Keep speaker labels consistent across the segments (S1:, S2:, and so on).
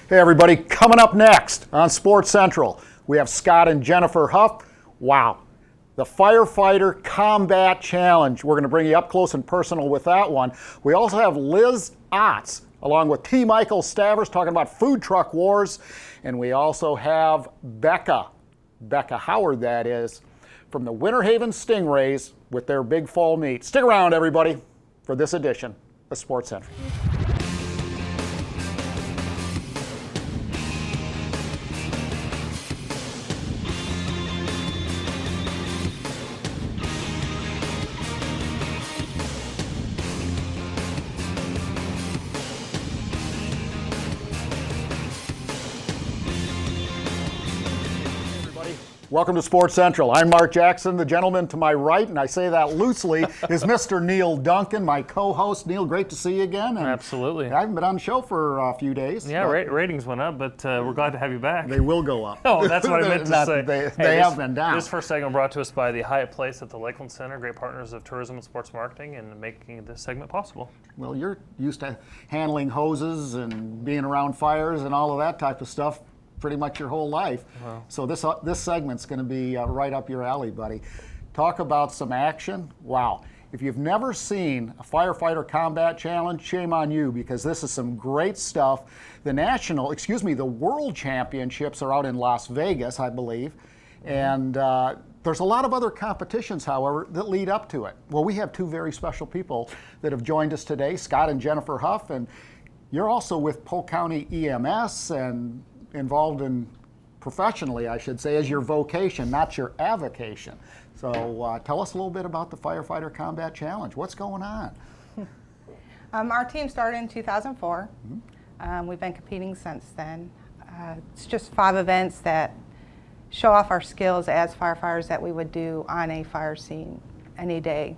S1: Hey everybody, coming up next on Sports Central, we have Scott and Jennifer Huff. Wow, the Firefighter Combat Challenge. We're going to bring you up close and personal with that one. We also have Liz Otts, along with T. Michael Stavres, talking about food truck wars. And we also have Becca Howard, that is, from the Winter Haven Stingrays with their big fall meet. Stick around, everybody, for this edition of Sports Central. Welcome to Sports Central. I'm Mark Jackson. The gentleman to my right, and I say that loosely, is Mr. Neil Duncan, my co-host. Neil, great to see you again. And
S2: absolutely.
S1: I haven't been on the show for a few days.
S2: Yeah, ratings went up, but we're glad to have you back.
S1: They will go up.
S2: Oh, that's what I meant to say.
S1: They have been down.
S2: This first segment brought to us by the Hyatt Place at the Lakeland Center, great partners of tourism and sports marketing, and making this segment possible.
S1: Well, you're used to handling hoses and being around fires and all of that type of stuff pretty much your whole life. Wow. So this segment's going to be right up your alley, buddy. Talk about some action. Wow. If you've never seen a Firefighter Combat Challenge, shame on you, because this is some great stuff. The World Championships are out in Las Vegas, I believe. And there's a lot of other competitions, however, that lead up to it. Well, we have two very special people that have joined us today, Scott and Jennifer Huff, and you're also with Polk County EMS and involved in, professionally, I should say, as your vocation, not your avocation. So tell us a little bit about the Firefighter Combat Challenge. What's going on?
S3: Our team started in 2004. Mm-hmm. We've been competing since then. It's just 5 events that show off our skills as firefighters that we would do on a fire scene any day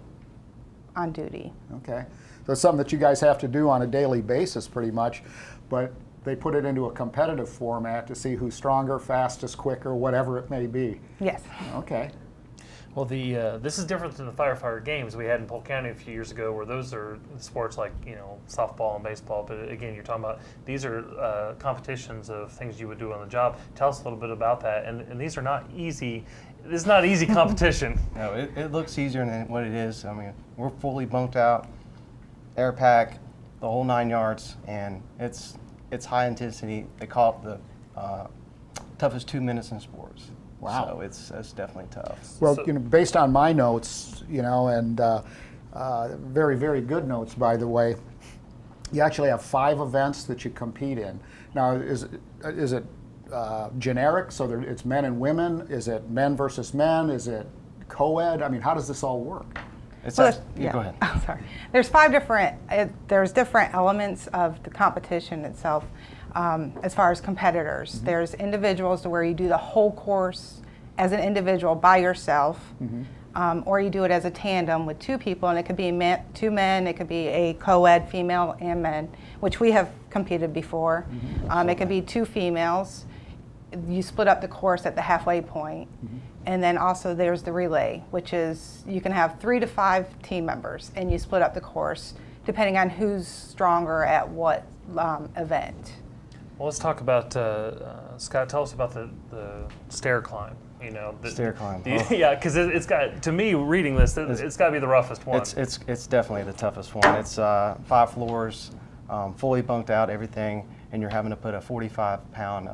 S3: on duty.
S1: Okay. So it's something that you guys have to do on a daily basis pretty much, but they put it into a competitive format to see who's stronger, fastest, quicker, whatever it may be.
S3: Yes.
S1: Okay.
S2: Well, this is different than the firefighter games we had in Polk County a few years ago, where those are sports like softball and baseball. But again, you're talking about these are competitions of things you would do on the job. Tell us a little bit about that. And these are not easy. This is not easy competition.
S4: No, it looks easier than what it is. I mean, we're fully bunked out, air pack, the whole 9 yards, and it's high intensity. They call it the toughest 2 minutes in sports.
S1: Wow.
S4: So it's definitely tough.
S1: Well, based on my notes, and very, very good notes, by the way, you actually have 5 events that you compete in. Now, is it generic, so it's men and women? Is it men versus men? Is it co-ed? I mean, how does this all work?
S4: Go ahead.
S3: Oh, sorry. There's 5 there's different elements of the competition itself as far as competitors. Mm-hmm. There's individuals to where you do the whole course as an individual by yourself, mm-hmm. Or you do it as a tandem with 2 people, and it could be 2 men, it could be a co-ed, female and men, which we have competed before. Mm-hmm. It could be 2 females. You split up the course at the halfway point. Mm-hmm. And then also there's the relay, which is you can have 3 to 5 team members, and you split up the course depending on who's stronger at what event.
S2: Well, let's talk about, Scott, tell us about the stair climb.
S4: Stair climb.
S2: Yeah, because it's got, to me, reading this, it's got to be the roughest one.
S4: It's definitely the toughest one. It's 5 floors, fully bunked out, everything, and you're having to put a 45-pound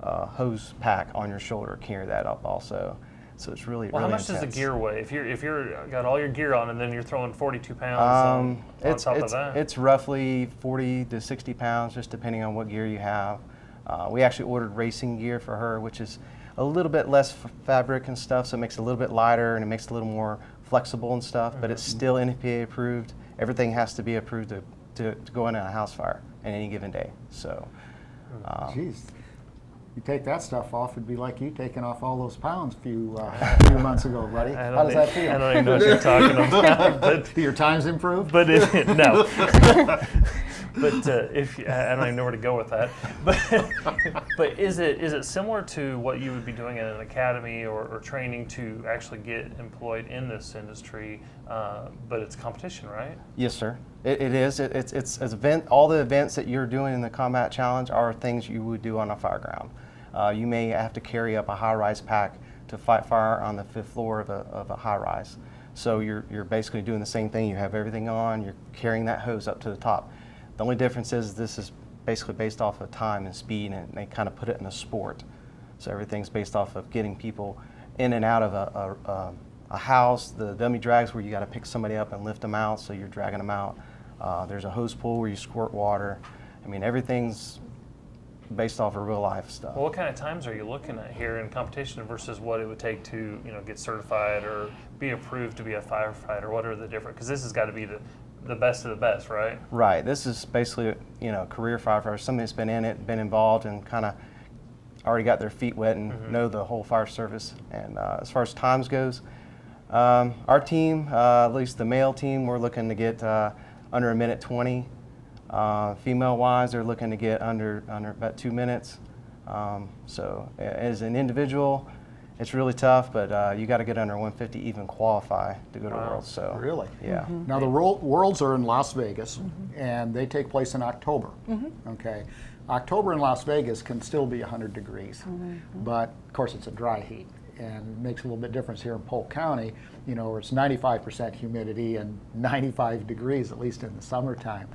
S4: hose pack on your shoulder, carry that up also. So it's really,
S2: well,
S4: really
S2: how much
S4: intense.
S2: does the gear weigh? If you're got all your gear on and then you're throwing 42 pounds on top of that?
S4: It's roughly 40 to 60 pounds, just depending on what gear you have. We actually ordered racing gear for her, which is a little bit less fabric and stuff, so it makes it a little bit lighter and it makes it a little more flexible and stuff, but it's still NFPA approved. Everything has to be approved to go in a house fire on any given day. So,
S1: Jeez. You take that stuff off, it'd be like you taking off all those pounds a few months ago, buddy. How does that feel?
S2: I don't even know what you're talking about.
S1: Do your times improve?
S2: But no. But if I don't even know where to go with that, but is it similar to what you would be doing at an academy or training to actually get employed in this industry? But it's competition, right?
S4: Yes, sir. It is. It's an event. All the events that you're doing in the Combat Challenge are things you would do on a fireground. You may have to carry up a high-rise pack to fight fire on the 5th floor of a high-rise. So you're basically doing the same thing. You have everything on. You're carrying that hose up to the top. The only difference is this is basically based off of time and speed, and they kind of put it in a sport. So everything's based off of getting people in and out of a house. The dummy drags where you got to pick somebody up and lift them out, so you're dragging them out. There's a hose pool where you squirt water. I mean, everything's based off of real life stuff.
S2: Well, what kind of times are you looking at here in competition versus what it would take to get certified or be approved to be a firefighter? What are the different? Because this has got to be the best of the best, right?
S4: Right. This is basically career firefighter, somebody that's been in it, been involved, and kind of already got their feet wet and know the whole fire service. And as far as times goes, our team, at least the male team, we're looking to get under 1:20. Female-wise, they're looking to get under about 2 minutes. So as an individual, it's really tough, but you got to get under 1:50 even qualify to go to Worlds. So
S1: Really?
S4: yeah.
S1: Now, the Worlds are in Las Vegas, and they take place in October. Okay. October in Las Vegas can still be 100 degrees, but of course it's a dry heat, and it makes a little bit difference here in Polk County, where it's 95% humidity and 95 degrees, at least in the summertime.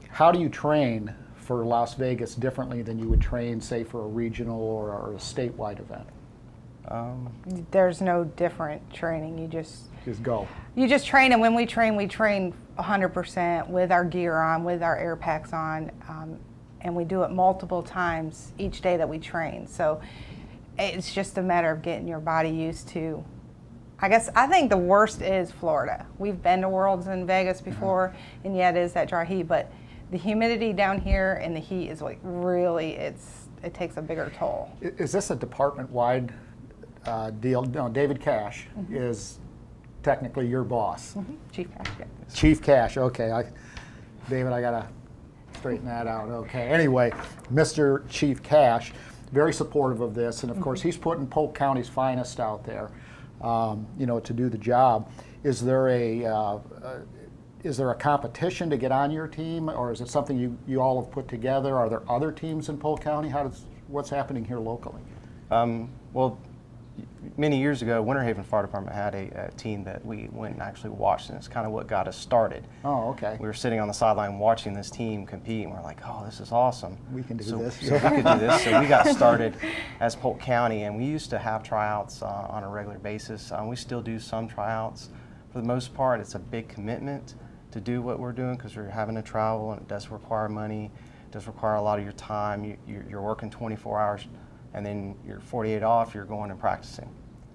S1: How do you train for Las Vegas differently than you would train, say, for a regional or a statewide event?
S3: There's no different training. You just
S1: go.
S3: You just train, and when we train 100% with our gear on, with our air packs on, and we do it multiple times each day that we train. So it's just a matter of getting your body used to. I think the worst is Florida. We've been to Worlds in Vegas before, and yeah, it is that dry heat, but the humidity down here and the heat is like really, it takes a bigger toll.
S1: Is this a department-wide deal? No, David Cash is technically your boss.
S3: Chief Cash, yeah.
S1: Chief Cash, okay. David, I gotta straighten that out. Okay. Anyway, Mr. Chief Cash, very supportive of this, and of course he's putting Polk County's finest out there, to do the job. Is there a competition to get on your team, or is it something you all have put together? Are there other teams in Polk County? What's happening here locally?
S4: Well, many years ago, Winter Haven Fire Department had a team that we went and actually watched, and it's kind of what got us started.
S1: Oh, okay.
S4: We were sitting on the sideline watching this team compete, and we're like, oh, this is awesome.
S1: We can do this.
S4: So we could do this. So we got started as Polk County, and we used to have tryouts on a regular basis. We still do some tryouts. For the most part, it's a big commitment to do what we're doing because we're having to travel, and it does require money. It does require a lot of your time. You're working 24 hours, and then you're 48 off, you're going and practicing.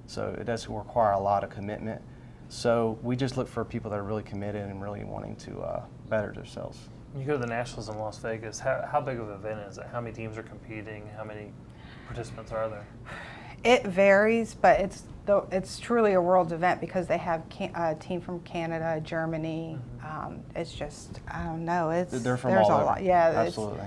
S4: So it does require a lot of commitment. So we just look for people that are really committed and really wanting to better themselves.
S2: You go to the Nationals in Las Vegas. How big of an event is it? How many teams are competing? How many participants are there?
S3: It varies, but it's truly a world's event because they have a team from Canada, Germany. It's just, I don't know.
S4: They're from
S3: there's
S4: all
S3: a
S4: over.
S3: lot. Yeah,
S4: absolutely.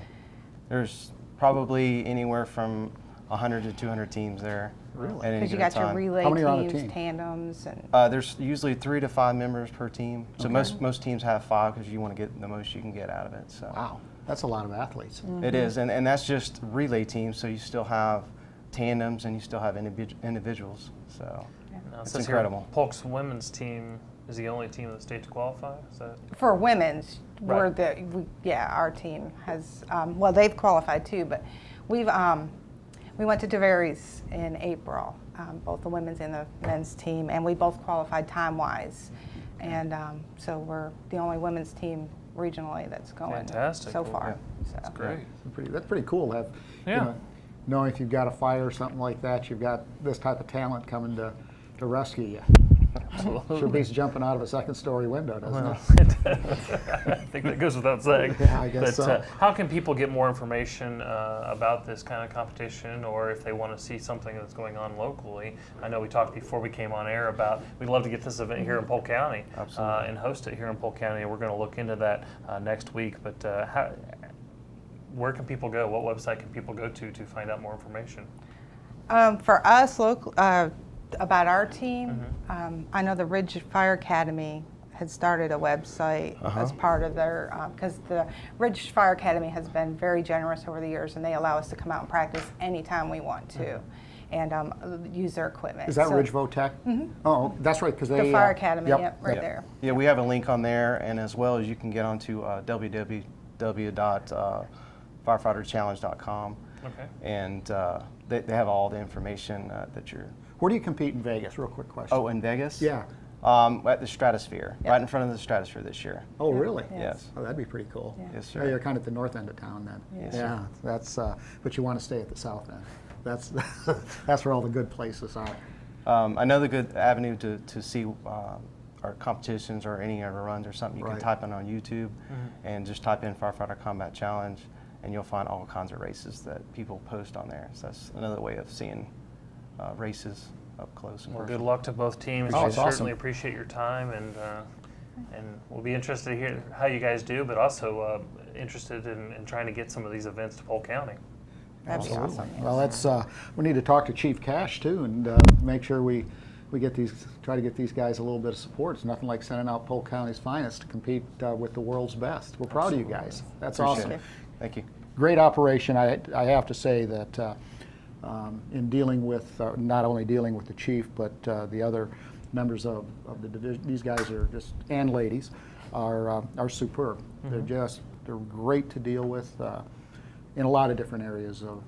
S4: There's probably anywhere from 100 to 200 teams there.
S1: Really?
S4: At any
S3: because you
S4: given
S3: got your
S4: time.
S3: relay
S1: How many are on a
S3: teams,
S1: team?
S3: tandems, and
S4: There's usually 3 to 5 members per team. So
S1: Okay.
S4: most teams have 5 because you want to get the most you can get out of it. So
S1: Wow, that's a lot of athletes.
S4: it is, and that's just relay teams. So you still have tandems and you still have individuals. So
S2: Now, it
S4: it's
S2: says here,
S4: incredible.
S2: Polk's women's team is the only team in the state to qualify. Is that
S3: for women's,
S2: Right.
S3: our team has. Well, they've qualified too, but we went to Stavres in April, both the women's and the men's team, and we both qualified time-wise, and so we're the only women's team regionally that's going
S2: Fantastic.
S3: so
S2: Well,
S3: far.
S2: That's
S3: So.
S2: great.
S1: That's pretty cool to have,
S2: Yeah.
S1: knowing if you've got a fire or something like that, you've got this type of talent coming to rescue you.
S2: Absolutely.
S1: Sure beats jumping out of a second-story window, doesn't
S2: Well,
S1: it?
S2: I think that goes without saying.
S1: Yeah, I guess
S2: But
S1: so.
S2: how can people get more information about this kind of competition, or if they want to see something that's going on locally? I know we talked before we came on air about we'd love to get this event here in Polk County and host it here in Polk County, and we're going to look into that next week. But where can people go? What website can people go to find out more information?
S3: For us, about our team, I know the Ridge Fire Academy had started a website as part of their, because the Ridge Fire Academy has been very generous over the years, and they allow us to come out and practice anytime we want to, and use their equipment.
S1: Is that
S3: So-
S1: Ridge Votech? Oh, that's right, because they...
S3: The Fire Academy,
S1: yep,
S3: yep, right there.
S4: Yeah, we have a link on there, and as well as you can get onto www.firefighterchallenge.com.
S2: Okay.
S4: And they have all the information that you're...
S1: Where do you compete in Vegas? Real quick question.
S4: Oh, in Vegas?
S1: Yeah.
S4: At the Stratosphere, right in front of the Stratosphere this year.
S1: Oh, really?
S4: Yes.
S1: Oh, that'd be pretty cool.
S3: Yeah.
S4: Yes,
S1: Yeah,
S4: sir.
S1: you're kind of at the north end of town then.
S3: Yes.
S1: Yeah, that's, but you want to stay at the south end. That's, that's where all the good places are.
S4: Another good avenue to see our competitions or any of our runs or something, you
S1: Right.
S4: can type in on YouTube and just type in Firefighter Combat Challenge, and you'll find all kinds of races that people post on there. So that's another way of seeing races up close and
S2: Well,
S4: personal.
S2: good luck to both teams.
S1: Oh,
S2: We
S1: it's awesome.
S2: certainly appreciate your time, and we'll be interested to hear how you guys do, but also interested in trying to get some of these events to Polk County.
S3: That'd be
S1: Absolutely.
S3: awesome. yes.
S1: Well, that's, we need to talk to Chief Cash too, and make sure we get these, try to get these guys a little bit of support. It's nothing like sending out Polk County's finest to compete with the world's best. We're proud of you guys. That's
S4: Appreciate
S1: awesome.
S4: it. Thank you.
S1: Great operation. I have to say that in dealing with, not only dealing with the chief, but the other members of the division, these guys are just, and ladies, are superb. They're great to deal with in a lot of different areas of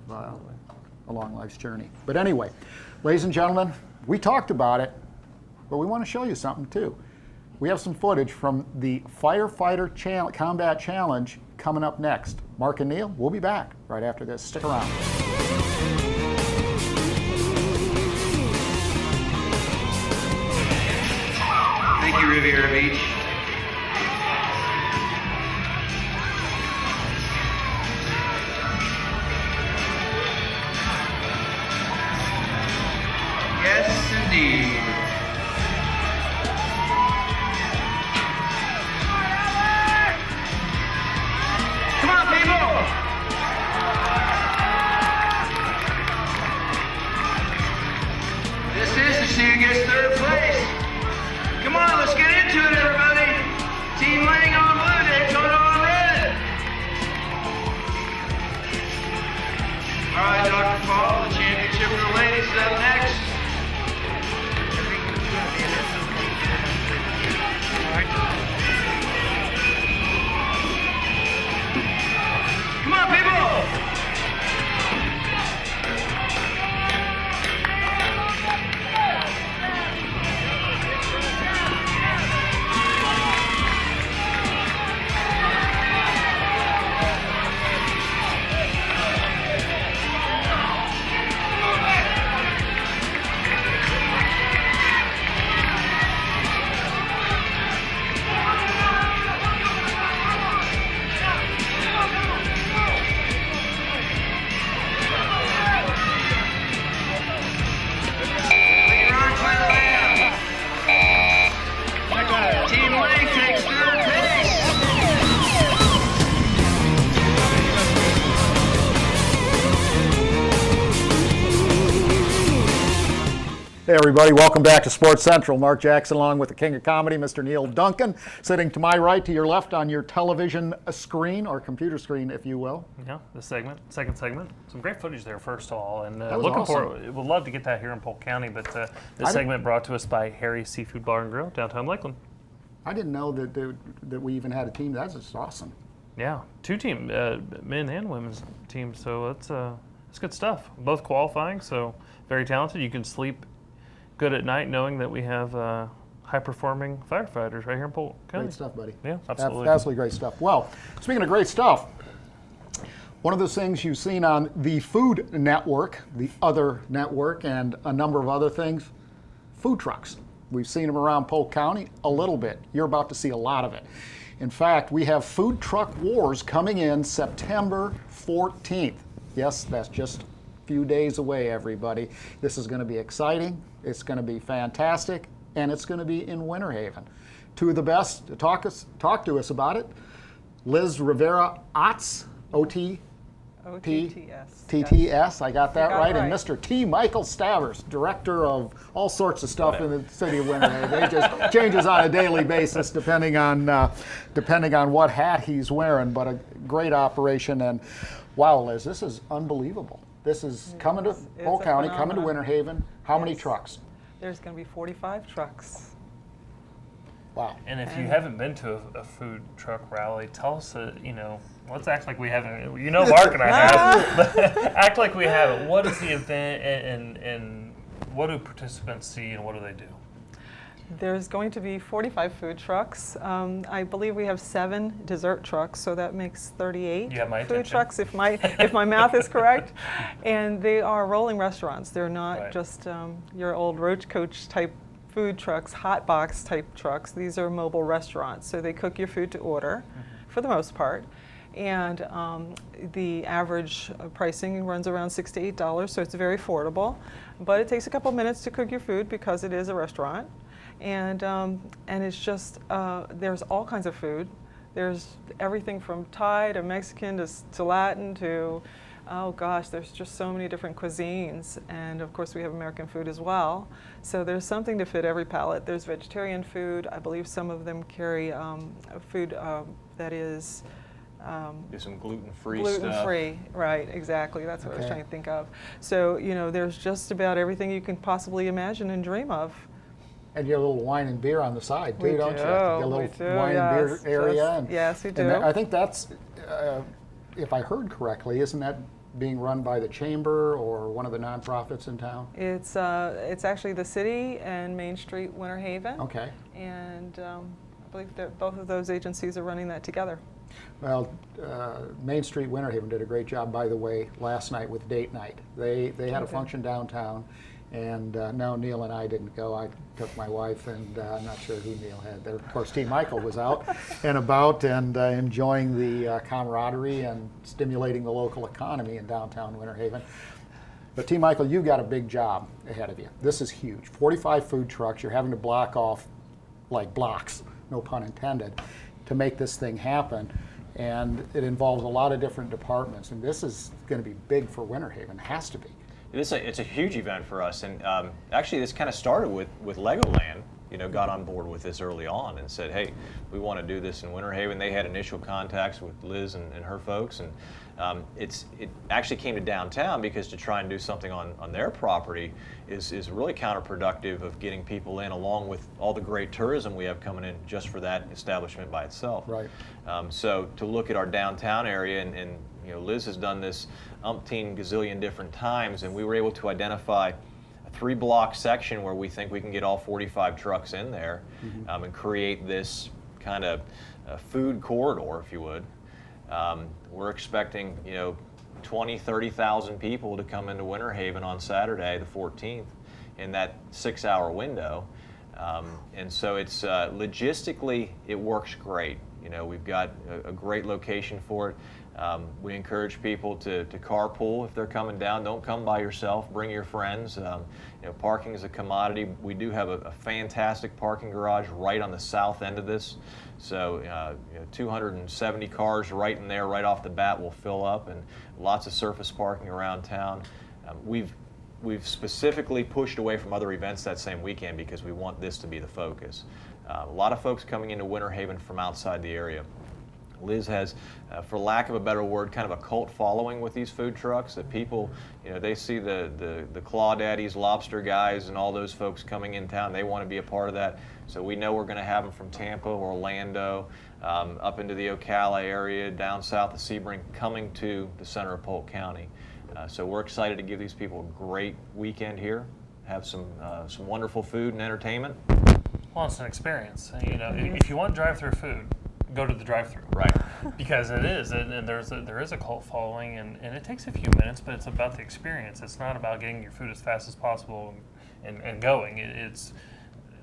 S1: along life's journey. But anyway, ladies and gentlemen, we talked about it, but we want to show you something too. We have some footage from the Firefighter Combat Challenge coming up next. Mark and Neil, we'll be back right after this. Stick around.
S5: Thank you, Riviera Beach. Yes, indeed. Come on, people! This is to see who gets third place. Come on, let's get into it, everybody. Team Lang on blue, Daytona on red. All right, Dr. Paul, the championship for the ladies is up next. Come on, people. Later on to the left. Team Lang takes third place.
S1: Hey everybody, welcome back to Sports Central. Mark Jackson along with the King of Comedy, Mr. Neil Duncan, sitting to my right, to your left on your television screen, or computer screen, if you will.
S2: Yeah, this segment, second segment. Some great footage there, first of all, and
S1: was
S2: looking
S1: awesome.
S2: for. We'd love to get that here in Polk County, but this segment brought to us by Harry's Seafood Bar and Grill, downtown Lakeland.
S1: I didn't know that we even had a team. That's just awesome.
S2: Yeah, two team, men and women's teams. So that's good stuff. Both qualifying, so very talented. You can sleep good at night knowing that we have high-performing firefighters right here in Polk County.
S1: Great stuff, buddy.
S2: Yeah, absolutely.
S1: Absolutely great stuff. Well, speaking of great stuff, one of those things you've seen on the Food Network, the other network, and a number of other things, food trucks. We've seen them around Polk County a little bit. You're about to see a lot of it. In fact, we have Food Truck Wars coming in September 14th. Yes, that's just a few days away, everybody. This is going to be exciting. It's going to be fantastic, and it's going to be in Winter Haven. Two of the best to talk to us about it. Liz Rivera Otts, OTTS. TTS, I got that right. And Mr. T. Michael Stavres, director of all sorts of stuff in the city of Winter Haven. It just changes on a daily basis depending on what hat he's wearing. But a great operation, and wow, Liz, this is unbelievable. This is coming to Polk County, coming to Winter Haven. How many trucks?
S6: There's going to be 45 trucks.
S1: Wow.
S2: And if you haven't been to a food truck rally, tell us, let's act like we haven't. Mark and I have, but act like we haven't. What is the event, and what do participants see, and what do they do?
S6: There's going to be 45 food trucks. I believe we have 7 dessert trucks, so that makes 38
S2: You have my
S6: food
S2: attention.
S6: trucks, if my math is correct. And they are rolling restaurants. They're not
S2: Right.
S6: just your old Roach Coach type food trucks, hot box type trucks. These are mobile restaurants, so they cook your food to order, for the most part. And the average pricing runs around $6 to $8, so it's very affordable. But it takes a couple minutes to cook your food because it is a restaurant. And it's just, there's all kinds of food. There's everything from Thai to Mexican to Latin to, oh gosh, there's just so many different cuisines. And of course we have American food as well. So there's something to fit every palate. There's vegetarian food. I believe some of them carry food that is
S7: Do some gluten-free stuff.
S6: gluten-free, right, exactly. That's what I was
S1: Okay.
S6: trying to think of. So, there's just about everything you can possibly imagine and dream of.
S1: And you have a little wine and beer on the side, too,
S6: We
S1: don't you?
S6: do,
S1: You got a
S6: we
S1: little
S6: do,
S1: wine and beer
S6: yes,
S1: area.
S6: just- yes, we
S1: and
S6: do.
S1: I think that's, if I heard correctly, isn't that being run by the chamber or one of the nonprofits in town?
S6: It's actually the city and Main Street, Winter Haven.
S1: Okay.
S6: And I believe that both of those agencies are running that together.
S1: Well, Main Street Winter Haven did a great job, by the way, last night with date night. They had a function downtown, and no, Neil and I didn't go. I took my wife, and I'm not sure who Neil had there. Of course, T. Michael was out and about and enjoying the camaraderie and stimulating the local economy in downtown Winter Haven. But T. Michael, you've got a big job ahead of you. This is huge. 45 food trucks. You're having to block off like blocks, no pun intended, to make this thing happen. And it involves a lot of different departments. And this is going to be big for Winter Haven. It has to be.
S7: It's a huge event for us, and actually this kind of started with Legoland. Got on board with this early on and said, hey, we want to do this in Winter Haven. They had initial contacts with Liz and her folks, and it actually came to downtown because to try and do something on their property is really counterproductive of getting people in, along with all the great tourism we have coming in just for that establishment by itself.
S1: Right.
S7: So to look at our downtown area, and Liz has done this umpteen gazillion different times, and we were able to identify a 3-block section where we think we can get all 45 trucks in there, and create this kind of food corridor, if you would. We're expecting 20, 30,000 people to come into Winter Haven on Saturday, the 14th, in that 6-hour window. And so it's logistically, it works great. We've got a great location for it. We encourage people to carpool if they're coming down. Don't come by yourself. Bring your friends. Parking is a commodity. We do have a fantastic parking garage right on the south end of this. So 270 cars right in there, right off the bat, will fill up, and lots of surface parking around town. We've specifically pushed away from other events that same weekend because we want this to be the focus. A lot of folks coming into Winter Haven from outside the area. Liz has, for lack of a better word, kind of a cult following with these food trucks. That people, they see the Claw Daddies, Lobster Guys, and all those folks coming in town. They want to be a part of that. So we know we're going to have them from Tampa, Orlando, up into the Ocala area, down south of Sebring, coming to the center of Polk County. So we're excited to give these people a great weekend here, have some wonderful food and entertainment.
S2: Well, it's an experience. If you want drive-through food, go to the drive-through.
S7: Right.
S2: Because it is, and there is a cult following, and it takes a few minutes, but it's about the experience. It's not about getting your food as fast as possible and going. It's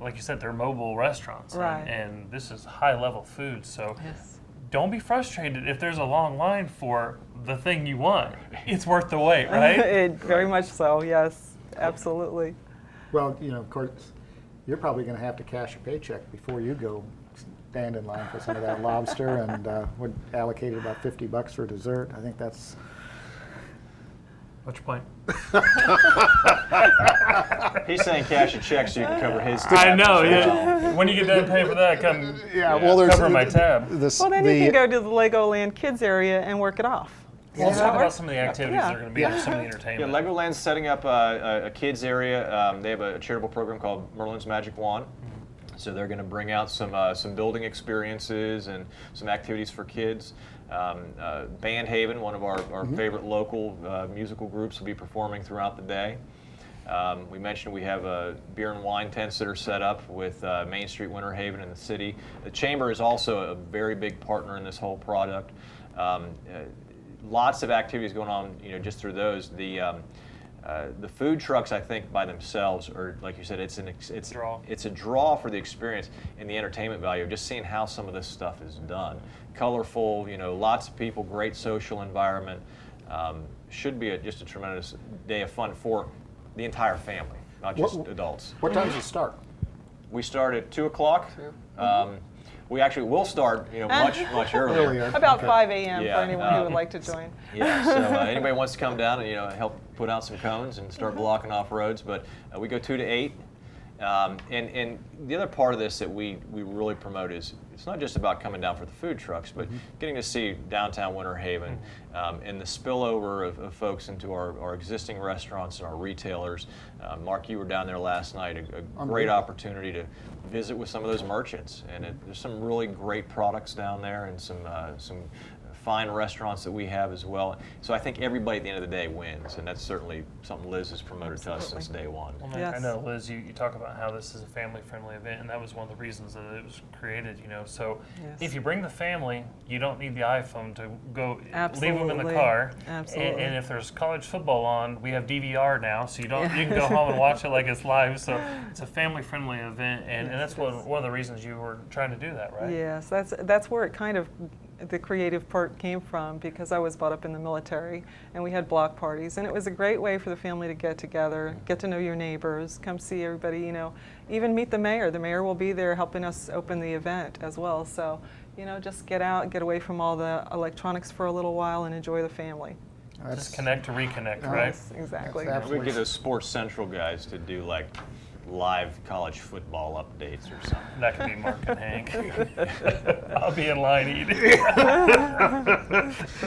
S2: like you said, they're mobile restaurants,
S6: Right.
S2: and this is high-level food. So
S6: Yes.
S2: don't be frustrated if there's a long line for the thing you want. It's worth the wait, right?
S6: It, very much so, yes, absolutely.
S1: Well, of course, you're probably going to have to cash a paycheck before you go stand in line for some of that lobster, and would allocate about $50 for dessert. I think that's.
S2: What's your point?
S7: He's saying cash a check so you can cover his tab.
S2: I know.
S7: as well.
S2: Yeah. When you get done paying for that, come
S1: Well, there's
S2: cover my tab.
S1: This,
S6: Well, then you can go to the Legoland Kids area and work it off.
S2: Well, let's
S6: Yeah.
S2: talk about some of the activities
S6: Yeah.
S2: that are going to be in some of the
S7: Yeah,
S2: entertainment.
S7: Legoland's setting up a kids area. They have a charitable program called Merlin's Magic Wand. So they're going to bring out some building experiences and some activities for kids. Band Haven, one of our favorite local musical groups, will be performing throughout the day. We mentioned we have beer and wine tents that are set up with Main Street, Winter Haven, and the city. The Chamber is also a very big partner in this whole product. Lots of activities going on, just through those. The food trucks, I think, by themselves are, like you said, it's a draw for the experience and the entertainment value of just seeing how some of this stuff is done. Colorful, lots of people, great social environment. Should be just a tremendous day of fun for the entire family, not just adults.
S1: What time does it start?
S7: We start at 2 o'clock. We actually will start, much earlier.
S6: About 5 a.m.
S7: Yeah,
S6: for anyone who would like to join.
S7: Yeah, so anybody wants to come down and help put out some cones and start blocking off roads, but we go 2 to 8. And the other part of this that we really promote is it's not just about coming down for the food trucks, but getting to see downtown Winter Haven and the spillover of folks into our existing restaurants and our retailers. Mark, you were down there last night, a great opportunity to visit with some of those merchants. And there's some really great products down there and some fine restaurants that we have as well. So I think everybody at the end of the day wins, and that's certainly something Liz has promoted to us since day one.
S2: Well,
S6: Yes.
S2: I know, Liz, you talk about how this is a family-friendly event, and that was one of the reasons that it was created, So
S6: Yes.
S2: if you bring the family, you don't need the iPhone to go leave them in the
S6: Absolutely.
S2: car.
S6: Absolutely.
S2: And if there's college football on, we have DVR now, so you can go home and watch it like it's live. So it's a family-friendly event, and that's one of the reasons you were trying to do that, right?
S6: Yes, that's where it kind of, the creative part came from, because I was brought up in the military and we had block parties, and it was a great way for the family to get together, get to know your neighbors, come see everybody, even meet the mayor. The mayor will be there helping us open the event as well. So, just get out, get away from all the electronics for a little while and enjoy the family.
S2: Just connect to reconnect, right?
S6: Yes, exactly.
S1: That's
S7: We get those Sports Central guys to do live college football updates or something.
S2: That could be Mark and Hank. I'll be in line eating.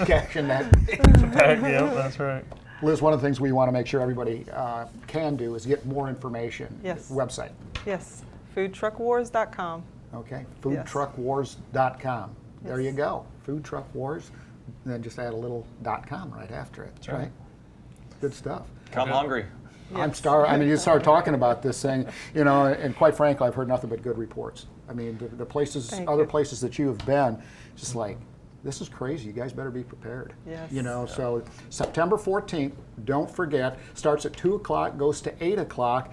S1: Cashing that.
S2: Yeah, that's right.
S1: Liz, one of the things we want to make sure everybody can do is get more information.
S6: Yes.
S1: Website.
S6: Yes, foodtruckwars.com.
S1: Okay. Foodtruckwars.com. There you go. Food Truck Wars. And then just add a little .com right after it. That's
S2: right.
S1: Good stuff.
S7: Come hungry.
S1: I'm starving. I mean, you start talking about this thing, and quite frankly, I've heard nothing but good reports. I mean, the places,
S6: Thank
S1: other
S6: you.
S1: places that you have been, just like, this is crazy. You guys better be prepared.
S6: Yes.
S1: So September 14th, don't forget, starts at 2 o'clock, goes to 8 o'clock.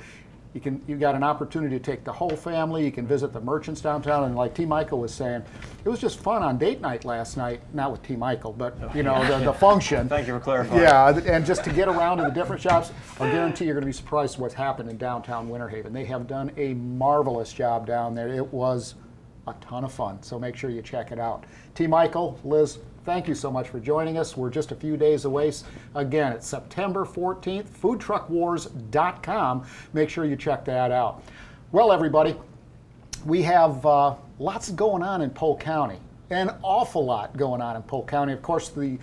S1: You got an opportunity to take the whole family. You can visit the merchants downtown, and like T. Michael was saying, it was just fun on date night last night. Not with T. Michael, but the function.
S7: Thank you for clarifying.
S1: Yeah, and just to get around to the different shops, I guarantee you're going to be surprised what's happened in downtown Winter Haven. They have done a marvelous job down there. It was a ton of fun, so make sure you check it out. T. Michael, Liz, thank you so much for joining us. We're just a few days away. Again, it's September 14th, foodtruckwars.com. Make sure you check that out. Well, everybody, we have lots going on in Polk County, an awful lot going on in Polk County. Of course, the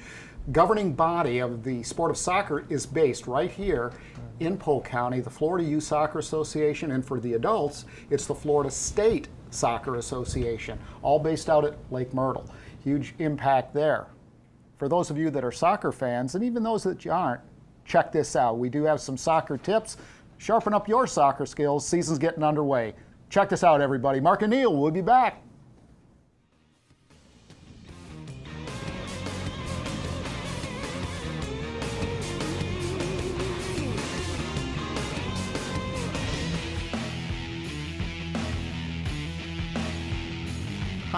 S1: governing body of the sport of soccer is based right here in Polk County, the Florida Youth Soccer Association, and for the adults, it's the Florida State Soccer Association, all based out at Lake Myrtle. Huge impact there. For those of you that are soccer fans, and even those that aren't, check this out. We do have some soccer tips. Sharpen up your soccer skills. Season's getting underway. Check this out, everybody. Mark and Neil, we'll be back.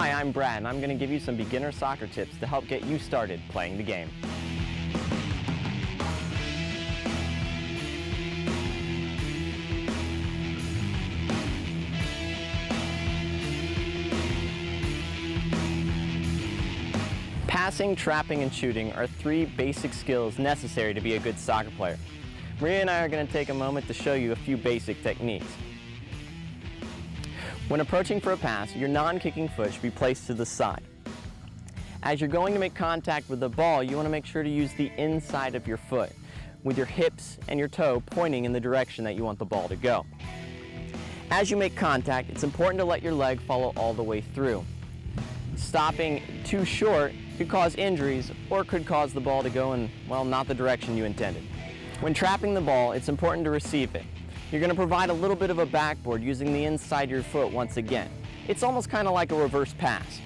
S8: Hi, I'm Brad, and I'm going to give you some beginner soccer tips to help get you started playing the game. Passing, trapping, and shooting are 3 basic skills necessary to be a good soccer player. Maria and I are going to take a moment to show you a few basic techniques. When approaching for a pass, your non-kicking foot should be placed to the side. As you're going to make contact with the ball, you want to make sure to use the inside of your foot, with your hips and your toe pointing in the direction that you want the ball to go. As you make contact, it's important to let your leg follow all the way through. Stopping too short could cause injuries or could cause the ball to go in, well, not the direction you intended. When trapping the ball, it's important to receive it. You're going to provide a little bit of a backboard using the inside of your foot once again. It's almost kind of like a reverse pass.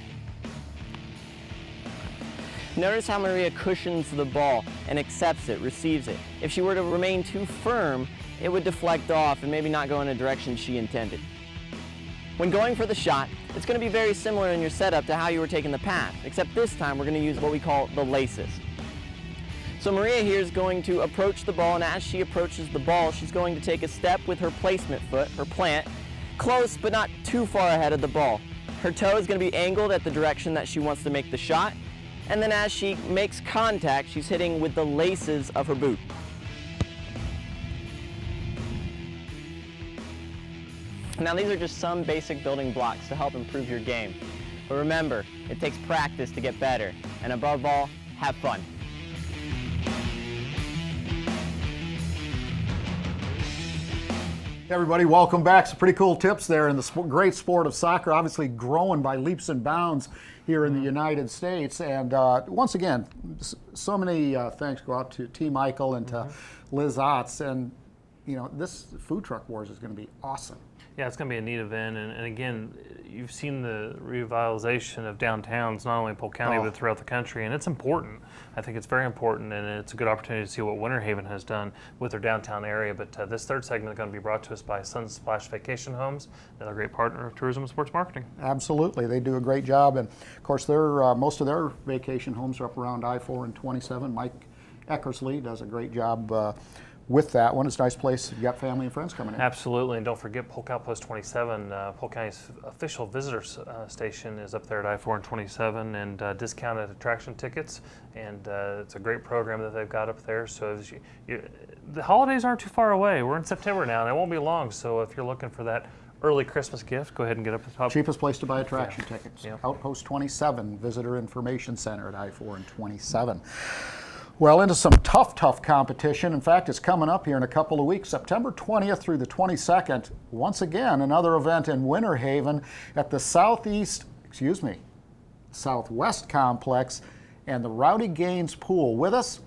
S8: Notice how Maria cushions the ball and accepts it, receives it. If she were to remain too firm, it would deflect off and maybe not go in a direction she intended. When going for the shot, it's going to be very similar in your setup to how you were taking the pass, except this time we're going to use what we call the laces. So Maria here is going to approach the ball, and as she approaches the ball, she's going to take a step with her placement foot, her plant, close but not too far ahead of the ball. Her toe is going to be angled at the direction that she wants to make the shot, and then as she makes contact, she's hitting with the laces of her boot. Now these are just some basic building blocks to help improve your game. But remember, it takes practice to get better, and above all, have fun.
S1: Hey everybody, welcome back. Some pretty cool tips there in the great sport of soccer, obviously growing by leaps and bounds here in the United States. And once again, so many thanks go out to T. Michael and to Liz Otts. And you know, this Food Truck Wars is going to be awesome.
S2: Yeah, it's going to be a neat event, and again, you've seen the revitalization of downtowns, not only in Polk County, but throughout the country, and it's important. I think it's very important, and it's a good opportunity to see what Winter Haven has done with their downtown area. But this third segment is going to be brought to us by Sunsplash Vacation Homes, another great partner of Tourism and Sports Marketing.
S1: Absolutely, they do a great job, and of course, most of their vacation homes are up around I-4 and 27. Mike Eckersley does a great job with that one. It's a nice place. You've got family and friends coming in.
S2: Absolutely, and don't forget Polk Outpost 27. Polk County's official visitor station is up there at I-4 and 27, and discounted attraction tickets, and it's a great program that they've got up there. So as the holidays aren't too far away. We're in September now, and it won't be long, so if you're looking for that early Christmas gift, go ahead and get up to the top.
S1: Cheapest place to buy attraction tickets.
S2: Yeah.
S1: Outpost 27, Visitor Information Center at I-4 and 27. Well, into some tough competition. In fact, it's coming up here in a couple of weeks, September 20th through the 22nd. Once again, another event in Winter Haven at the Southwest Complex and the Rowdy Gaines Pool. With us,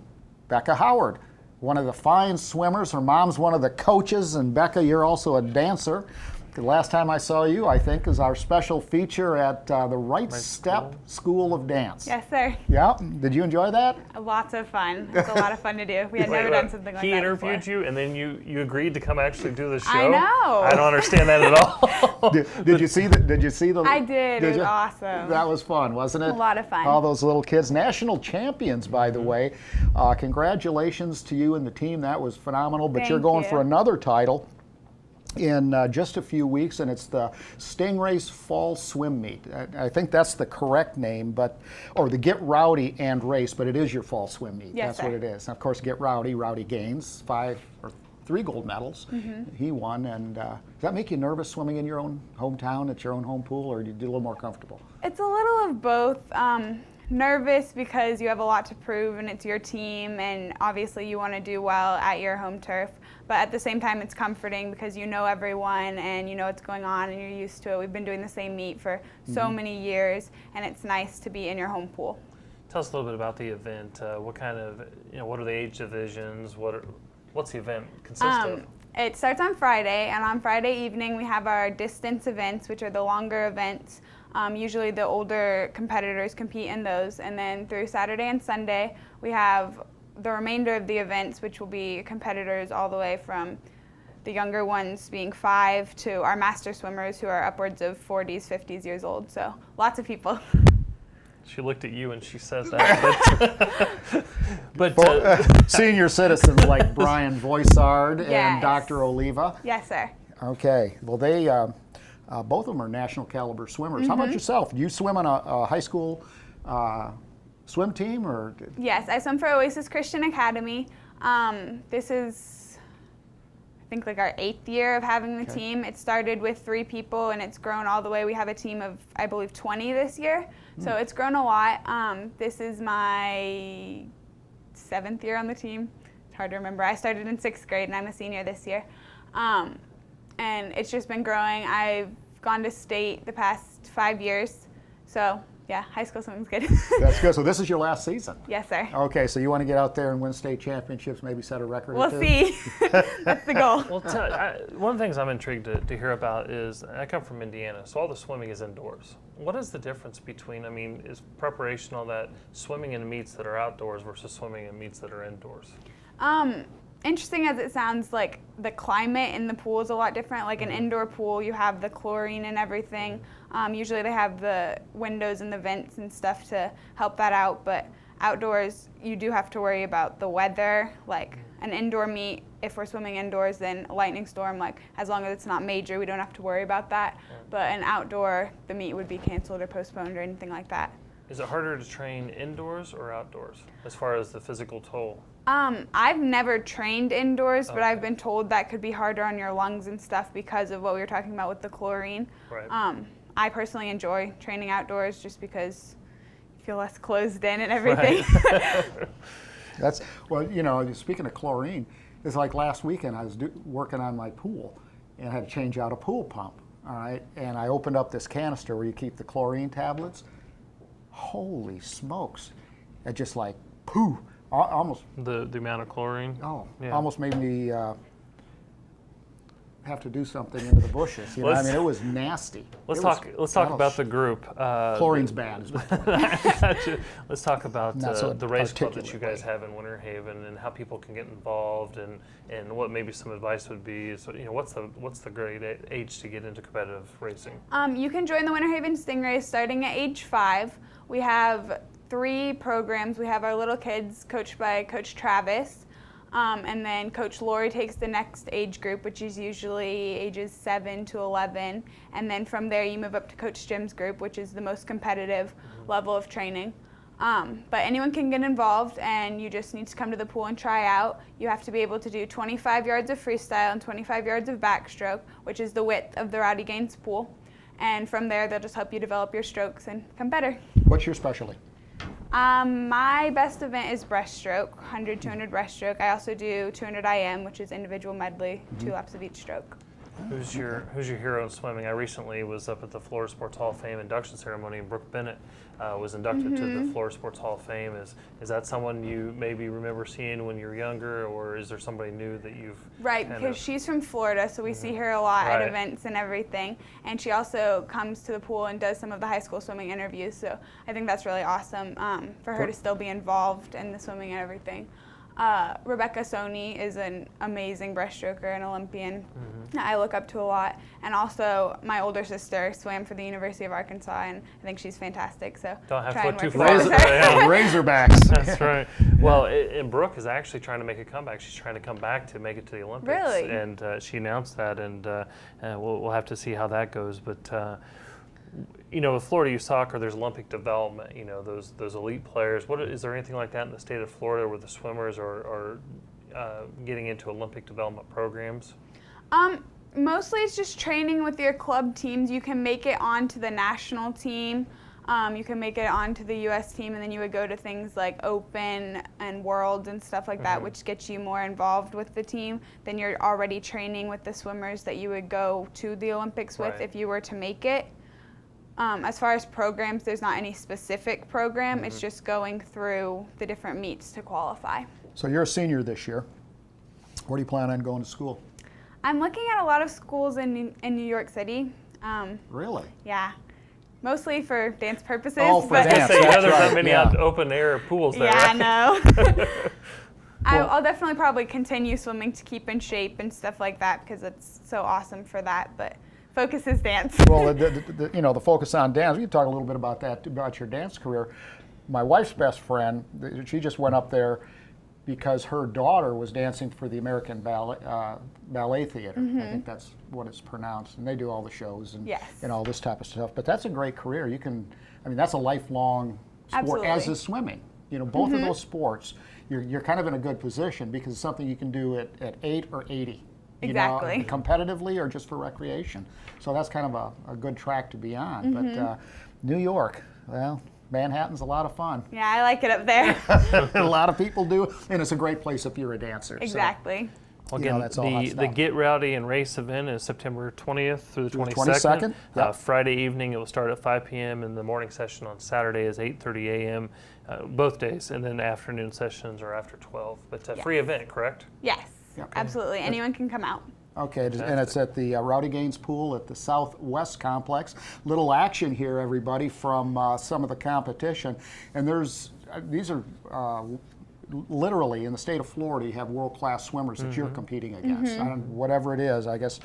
S1: Becca Howard, one of the fine swimmers. Her mom's one of the coaches, and Becca, you're also a dancer. The last time I saw you, I think, is our special feature at the Right Step School of Dance.
S9: Yes, sir.
S1: Yeah. Did you enjoy that?
S9: Lots of fun. It's a lot of fun to do. We had never done something like that
S2: He interviewed
S9: before.
S2: you, and then you agreed to come actually do the show.
S9: I know.
S2: I don't understand that at all.
S1: Did you see the?
S9: I did. It was awesome.
S1: That was fun, wasn't it?
S9: A lot of fun.
S1: All those little kids, national champions, by the way. Congratulations to you and the team. That was phenomenal. But you're
S9: Thank
S1: going
S9: you.
S1: for another title in just a few weeks, and it's the Stingrays Fall Swim Meet. I think that's the correct name, or the Get Rowdy and Race, but it is your Fall Swim Meet.
S9: Yes,
S1: That's what
S9: sir.
S1: it is. And of course, Get Rowdy, Rowdy Gaines, 3 gold medals. He won, and does that make you nervous swimming in your own hometown, at your own home pool, or do you do a little more comfortable?
S9: It's a little of both. Nervous because you have a lot to prove and it's your team, and obviously you want to do well at your home turf. But at the same time, it's comforting because you know everyone and you know what's going on and you're used to it. We've been doing the same meet for so many years, and it's nice to be in your home pool.
S2: Tell us a little bit about the event. What kind of, what are the age divisions? What's the event consist of?
S9: It starts on Friday, and on Friday evening we have our distance events, which are the longer events. Usually the older competitors compete in those, and then through Saturday and Sunday we have the remainder of the events, which will be competitors all the way from the younger ones being 5 to our master swimmers who are upwards of 40s, 50s years old. So lots of people.
S2: She looked at you and she said that. But
S1: Senior citizens like Brian Voisard and
S9: Yes.
S1: Dr. Oliva.
S9: Yes, sir.
S1: Okay. Well, they both of them are national caliber swimmers. How about yourself? Do you swim on a high school swim team, or?
S9: Yes, I swim for Oasis Christian Academy. This is, I think, like our 8th year of having the team. It started with 3 people and it's grown all the way. We have a team of, I believe, 20 this year. So it's grown a lot. This is my 7th year on the team. It's hard to remember. I started in 6th grade and I'm a senior this year. And it's just been growing. I've gone to state the past 5 years. So yeah, high school swimming's good.
S1: That's good. So this is your last season.
S9: Yes, sir.
S1: Okay, so you want to get out there and win state championships, maybe set a record or
S9: We'll
S1: two?
S9: see. That's the goal.
S2: well, one of the things I'm intrigued to hear about is I come from Indiana, so all the swimming is indoors. What is the difference between, I mean, is preparation on that swimming in meets that are outdoors versus swimming in meets that are indoors?
S9: Interesting as it sounds, like the climate in the pool is a lot different. Like an indoor pool, you have the chlorine and everything. Usually they have the windows and the vents and stuff to help that out, but outdoors you do have to worry about the weather. Like an indoor meet, if we're swimming indoors, then a lightning storm, like as long as it's not major, we don't have to worry about that. But an outdoor, the meet would be canceled or postponed or anything like that.
S2: Is it harder to train indoors or outdoors as far as the physical toll?
S9: I've never trained indoors, but
S2: Okay.
S9: I've been told that could be harder on your lungs and stuff because of what we were talking about with the chlorine.
S2: Right.
S9: I personally enjoy training outdoors just because you feel less closed in and everything.
S1: That's, well, you know, speaking of chlorine, it's like last weekend I was working on my pool and I had to change out a pool pump, all right? And I opened up this canister where you keep the chlorine tablets. Holy smokes. It just like, pooh, almost,
S2: The amount of chlorine? Yeah.
S1: almost made me have to do something into the bushes. You know, I mean, it was nasty.
S2: Let's
S1: It
S2: talk.
S1: was-
S2: Let's talk
S1: that
S2: about
S1: was-
S2: the group.
S1: Chlorine's bad. Is my point.
S2: I got you. Let's talk about
S1: Not so
S2: the race club that you
S1: articulately.
S2: guys have in Winter Haven and how people can get involved and what maybe some advice would be. So, you know, what's the great age to get into competitive racing?
S9: You can join the Winter Haven Stingrays starting at age 5. We have 3 programs. We have our little kids coached by Coach Travis. And then Coach Lori takes the next age group, which is usually ages 7 to 11. And then from there you move up to Coach Jim's group, which is the most competitive level of training. But anyone can get involved and you just need to come to the pool and try out. You have to be able to do 25 yards of freestyle and 25 yards of backstroke, which is the width of the Rowdy Gaines pool. And from there they'll just help you develop your strokes and become better.
S1: What's your specialty?
S9: My best event is breaststroke, 100, 200 breaststroke. I also do 200 IM, which is individual medley, 2 laps of each stroke.
S2: Who's your hero in swimming? I recently was up at the Florida Sports Hall of Fame induction ceremony, and Brooke Bennett was inducted to the Florida Sports Hall of Fame. Is that someone you maybe remember seeing when you were younger, or is there somebody new that you've
S9: Right,
S2: kind
S9: because
S2: of-
S9: she's from Florida, so we see her a lot at
S2: Right.
S9: events and everything. And she also comes to the pool and does some of the high school swimming interviews. So I think that's really awesome for her to still be involved in the swimming and everything. Rebecca Sony is an amazing breaststroker and Olympian that I look up to a lot. And also my older sister swam for the University of Arkansas, and I think she's fantastic. So
S2: Don't have to
S9: try
S2: look
S9: and
S2: too
S9: work
S2: far.
S9: with her.
S2: Yeah.
S1: Razorbacks.
S2: That's right. Well, and Brooke is actually trying to make a comeback. She's trying to come back to make it to the Olympics.
S9: Really?
S2: And she announced that, and we'll have to see how that goes. But you know, with Florida Youth Soccer, there's Olympic development. You know, those elite players. Is there anything like that in the state of Florida where the swimmers are getting into Olympic development programs?
S9: Mostly it's just training with your club teams. You can make it onto the national team. You can make it onto the U.S. team, and then you would go to things like Open and Worlds and stuff like that, which gets you more involved with the team. Then you're already training with the swimmers that you would go to the Olympics with
S2: Right.
S9: if you were to make it. As far as programs, there's not any specific program. It's just going through the different meets to qualify.
S1: So you're a senior this year. Where do you plan on going to school?
S9: I'm looking at a lot of schools in New York City.
S1: Really?
S9: Yeah, mostly for dance purposes.
S1: Oh, for
S9: but
S1: dance.
S2: So you know
S1: That's
S2: there's
S1: right,
S2: not many
S1: yeah.
S2: open air pools there.
S9: Yeah,
S2: right?
S9: I know. I'll definitely probably continue swimming to keep in shape and stuff like that because it's so awesome for that. But focus is dance.
S1: Well, the focus on dance. We can talk a little bit about that, about your dance career. My wife's best friend, she just went up there because her daughter was dancing for the American Ballet Theater. I think that's what it's pronounced, and they do all the shows and all this type of stuff. But that's a great career. That's a lifelong sport,
S9: Absolutely.
S1: as is swimming. Both of those sports, you're kind of in a good position because it's something you can do at 8 or 80.
S9: Exactly.
S1: Competitively or just for recreation. So that's kind of a good track to be on. But New York, well, Manhattan's a lot of fun.
S9: Yeah, I like it up there.
S1: A lot of people do, and it's a great place if you're a dancer.
S9: Exactly.
S2: Well, again,
S1: that's all hot
S2: the
S1: stuff.
S2: Get Rowdy and Race event is September 20th through the 22nd.
S1: 22nd? Yep.
S2: Friday evening, it will start at 5 p.m. and the morning session on Saturday is 8:30 a.m. Both days, and then afternoon sessions are after 12. But a free event, correct?
S9: Yes, absolutely. Anyone can come out.
S1: Okay, and it's at the Rowdy Gaines Pool at the Southwest Complex. Little action here, everybody, from some of the competition. And these are literally in the state of Florida, you have world-class swimmers that you're competing against. Whatever it is, I guess,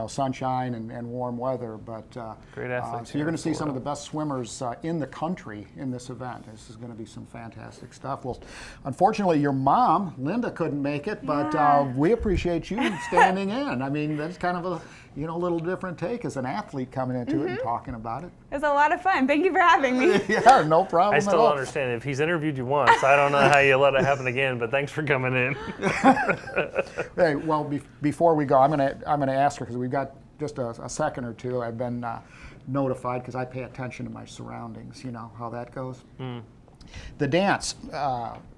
S1: sunshine and warm weather. But
S2: great athletes.
S1: so you're going to see some of the best swimmers in the country in this event. This is going to be some fantastic stuff. Well, unfortunately, your mom, Linda, couldn't make it, but we appreciate you standing in. I mean, that's kind of a little different take as an athlete coming into it and talking about it.
S9: It was a lot of fun. Thank you for having me.
S1: Yeah, no problem
S2: I
S1: at
S2: still
S1: all.
S2: don't understand. If he's interviewed you once, I don't know how you let it happen again, but thanks for coming in.
S1: Hey, well, before we go, I'm gonna ask her because we've got just a second or two. I've been notified because I pay attention to my surroundings. You know how that goes. The dance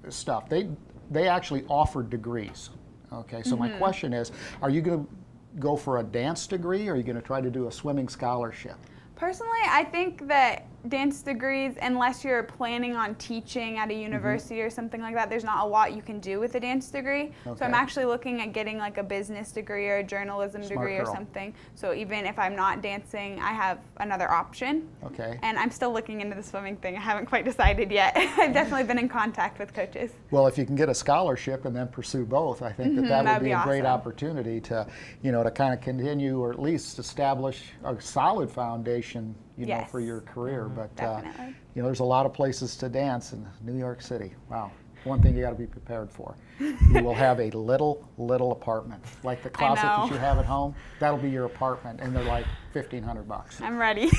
S1: stuff. They actually offer degrees. Okay, so my question is, are you going to go for a dance degree, or are you going to try to do a swimming scholarship?
S9: Personally, I think that dance degrees, unless you're planning on teaching at a university or something like that, there's not a lot you can do with a dance degree.
S1: Okay.
S9: So I'm actually looking at getting like a business degree or a journalism degree or
S1: girl.
S9: something. So even if I'm not dancing, I have another option.
S1: Okay.
S9: And I'm still looking into the swimming thing. I haven't quite decided yet. I've definitely been in contact with coaches.
S1: Well, if you can get a scholarship and then pursue both, I think that would
S9: that'd
S1: be
S9: be
S1: a great
S9: awesome.
S1: opportunity to, to kind of continue or at least establish a solid foundation,
S9: Yes.
S1: for your career. But
S9: Definitely.
S1: there's a lot of places to dance in New York City. Wow. One thing you got to be prepared for. You will have a little apartment, like the closet that
S9: know.
S1: you have at home. That'll be your apartment, and they're like $1,500.
S9: I'm ready.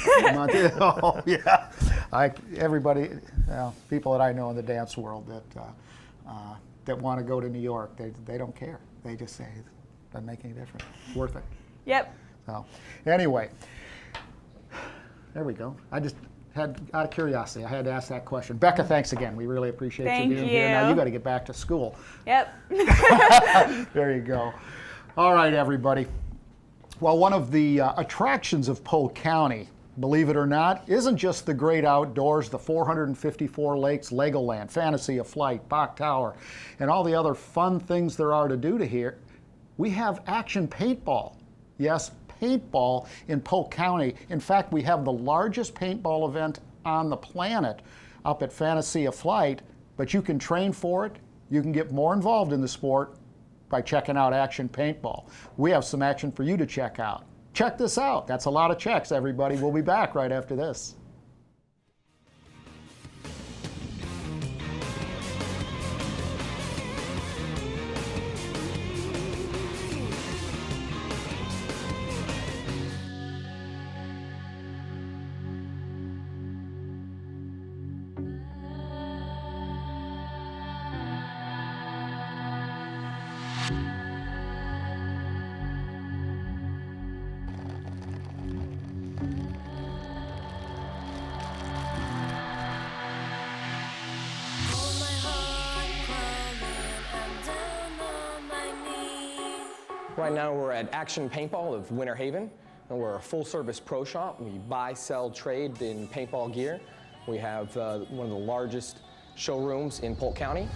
S1: Oh yeah, everybody, people that I know in the dance world that want to go to New York, they don't care. They just say, "Doesn't make any difference. Worth it."
S9: Yep.
S1: So, anyway, there we go. I just had, out of curiosity, I had to ask that question. Becca, thanks again. We really appreciate
S9: Thank
S1: you being here. Now
S9: you.
S1: you got to get back to school.
S9: Yep.
S1: There you go. All right, everybody. Well, one of the attractions of Polk County, believe it or not, isn't just the great outdoors, the 454 lakes, Legoland, Fantasy of Flight, Bach Tower, and all the other fun things there are to do here. We have action paintball. Yes, paintball in Polk County. In fact, we have the largest paintball event on the planet up at Fantasy of Flight, but you can train for it. You can get more involved in the sport by checking out Action Paintball. We have some action for you to check out. Check this out. That's a lot of checks, everybody. We'll be back right after this.
S10: Right now we're at Action Paintball of Winter Haven, and we're a full-service pro shop. We buy, sell, trade in paintball gear. We have one of the largest showrooms in Polk County.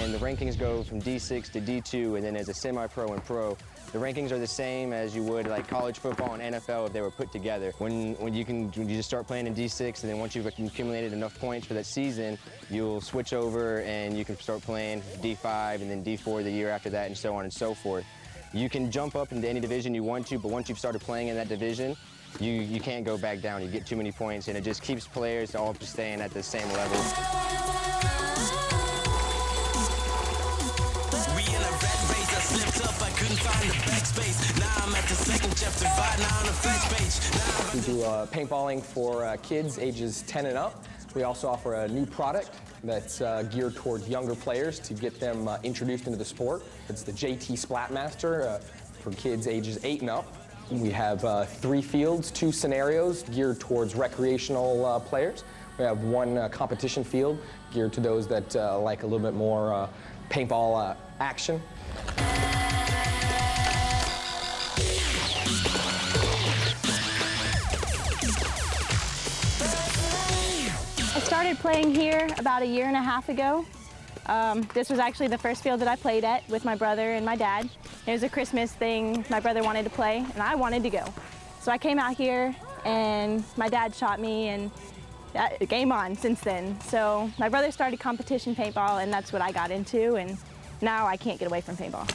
S8: and the rankings go from D6 to D2, and then as a semi-pro and pro, the rankings are the same as you would like college football and NFL if they were put together. When you just start playing in D6, and then once you've accumulated enough points for that season, you'll switch over and you can start playing D5 and then D4 the year after that, and so on and so forth. You can jump up into any division you want to, but once you've started playing in that division, you can't go back down. You get too many points, and it just keeps players all just staying at the same level.
S10: We do paintballing for kids ages 10 and up. We also offer a new product that's geared towards younger players to get them introduced into the sport. It's the JT Splatmaster for kids ages 8 and up. We have 3 fields, 2 scenarios geared towards recreational players. We have 1 competition field geared to those that like a little bit more paintball action.
S11: I started playing here about 1.5 years ago. This was actually the first field that I played at with my brother and my dad. It was a Christmas thing. My brother wanted to play, and I wanted to go. So I came out here, and my dad shot me, and game on since then. So my brother started competition paintball, and that's what I got into, and now I can't get away from paintball.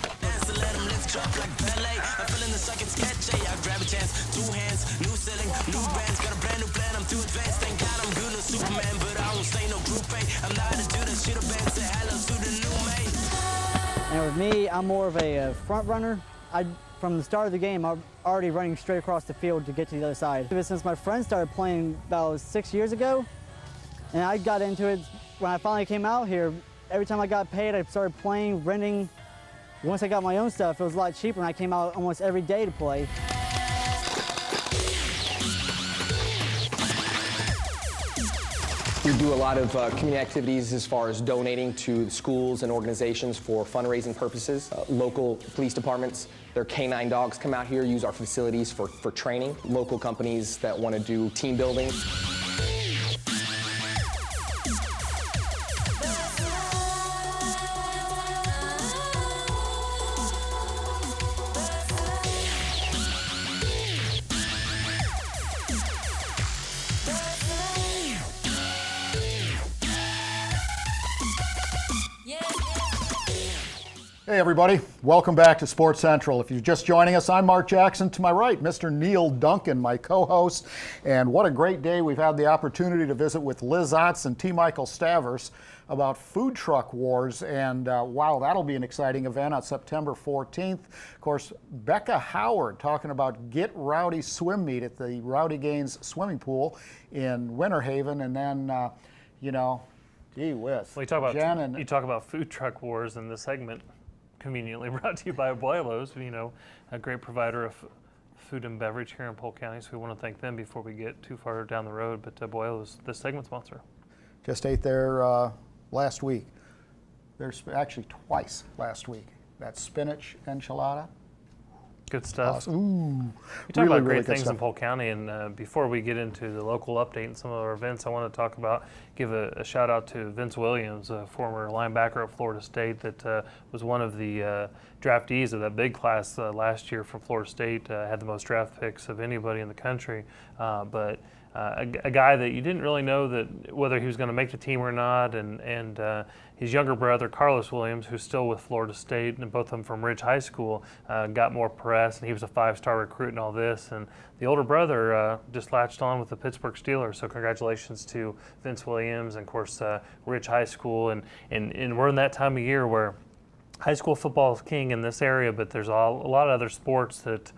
S12: And with me, I'm more of a front runner. From the start of the game, I'm already running straight across the field to get to the other side. Since my friends started playing about 6 years ago, and I got into it when I finally came out here. Every time I got paid, I started playing, renting. Once I got my own stuff, it was a lot cheaper, and I came out almost every day to play.
S10: We do a lot of community activities as far as donating to schools and organizations for fundraising purposes. Local police departments, their canine dogs come out here, use our facilities for training. Local companies that want to do team building.
S1: Hey everybody, welcome back to Sports Central. If you're just joining us, I'm Mark Jackson. To my right, Mr. Neil Duncan, my co-host. And what a great day we've had the opportunity to visit with Liz Otts and T. Michael Stavres about food truck wars. And wow, that'll be an exciting event on September 14th. Of course, Becca Howard talking about Get Rowdy swim meet at the Rowdy Gaines swimming pool in Winter Haven. And then, you know, gee whiz.
S2: Well, you talk about food truck wars in this segment. Conveniently brought to you by Abuelos, you know, a great provider of food and beverage here in Polk County. So we want to thank them before we get too far down the road. But Abuelos, this segment sponsor.
S1: Just ate there last week. There's actually twice last week. That spinach enchilada.
S2: Good stuff.
S1: Awesome. Ooh,
S2: we talk about great things in Polk County, and before we get into the local update and some of our events, I want to give a shout out to Vince Williams, a former linebacker at Florida State that was one of the draftees of that big class last year from Florida State, had the most draft picks of anybody in the country, but a guy that you didn't really know that whether he was going to make the team or not, and his younger brother, Carlos Williams, who's still with Florida State, and both of them from Ridge High School, got more press, and he was a 5-star recruit and all this. And the older brother just latched on with the Pittsburgh Steelers, so congratulations to Vince Williams, and of course, Ridge High School. And we're in that time of year where high school football is king in this area, but there's a lot of other sports that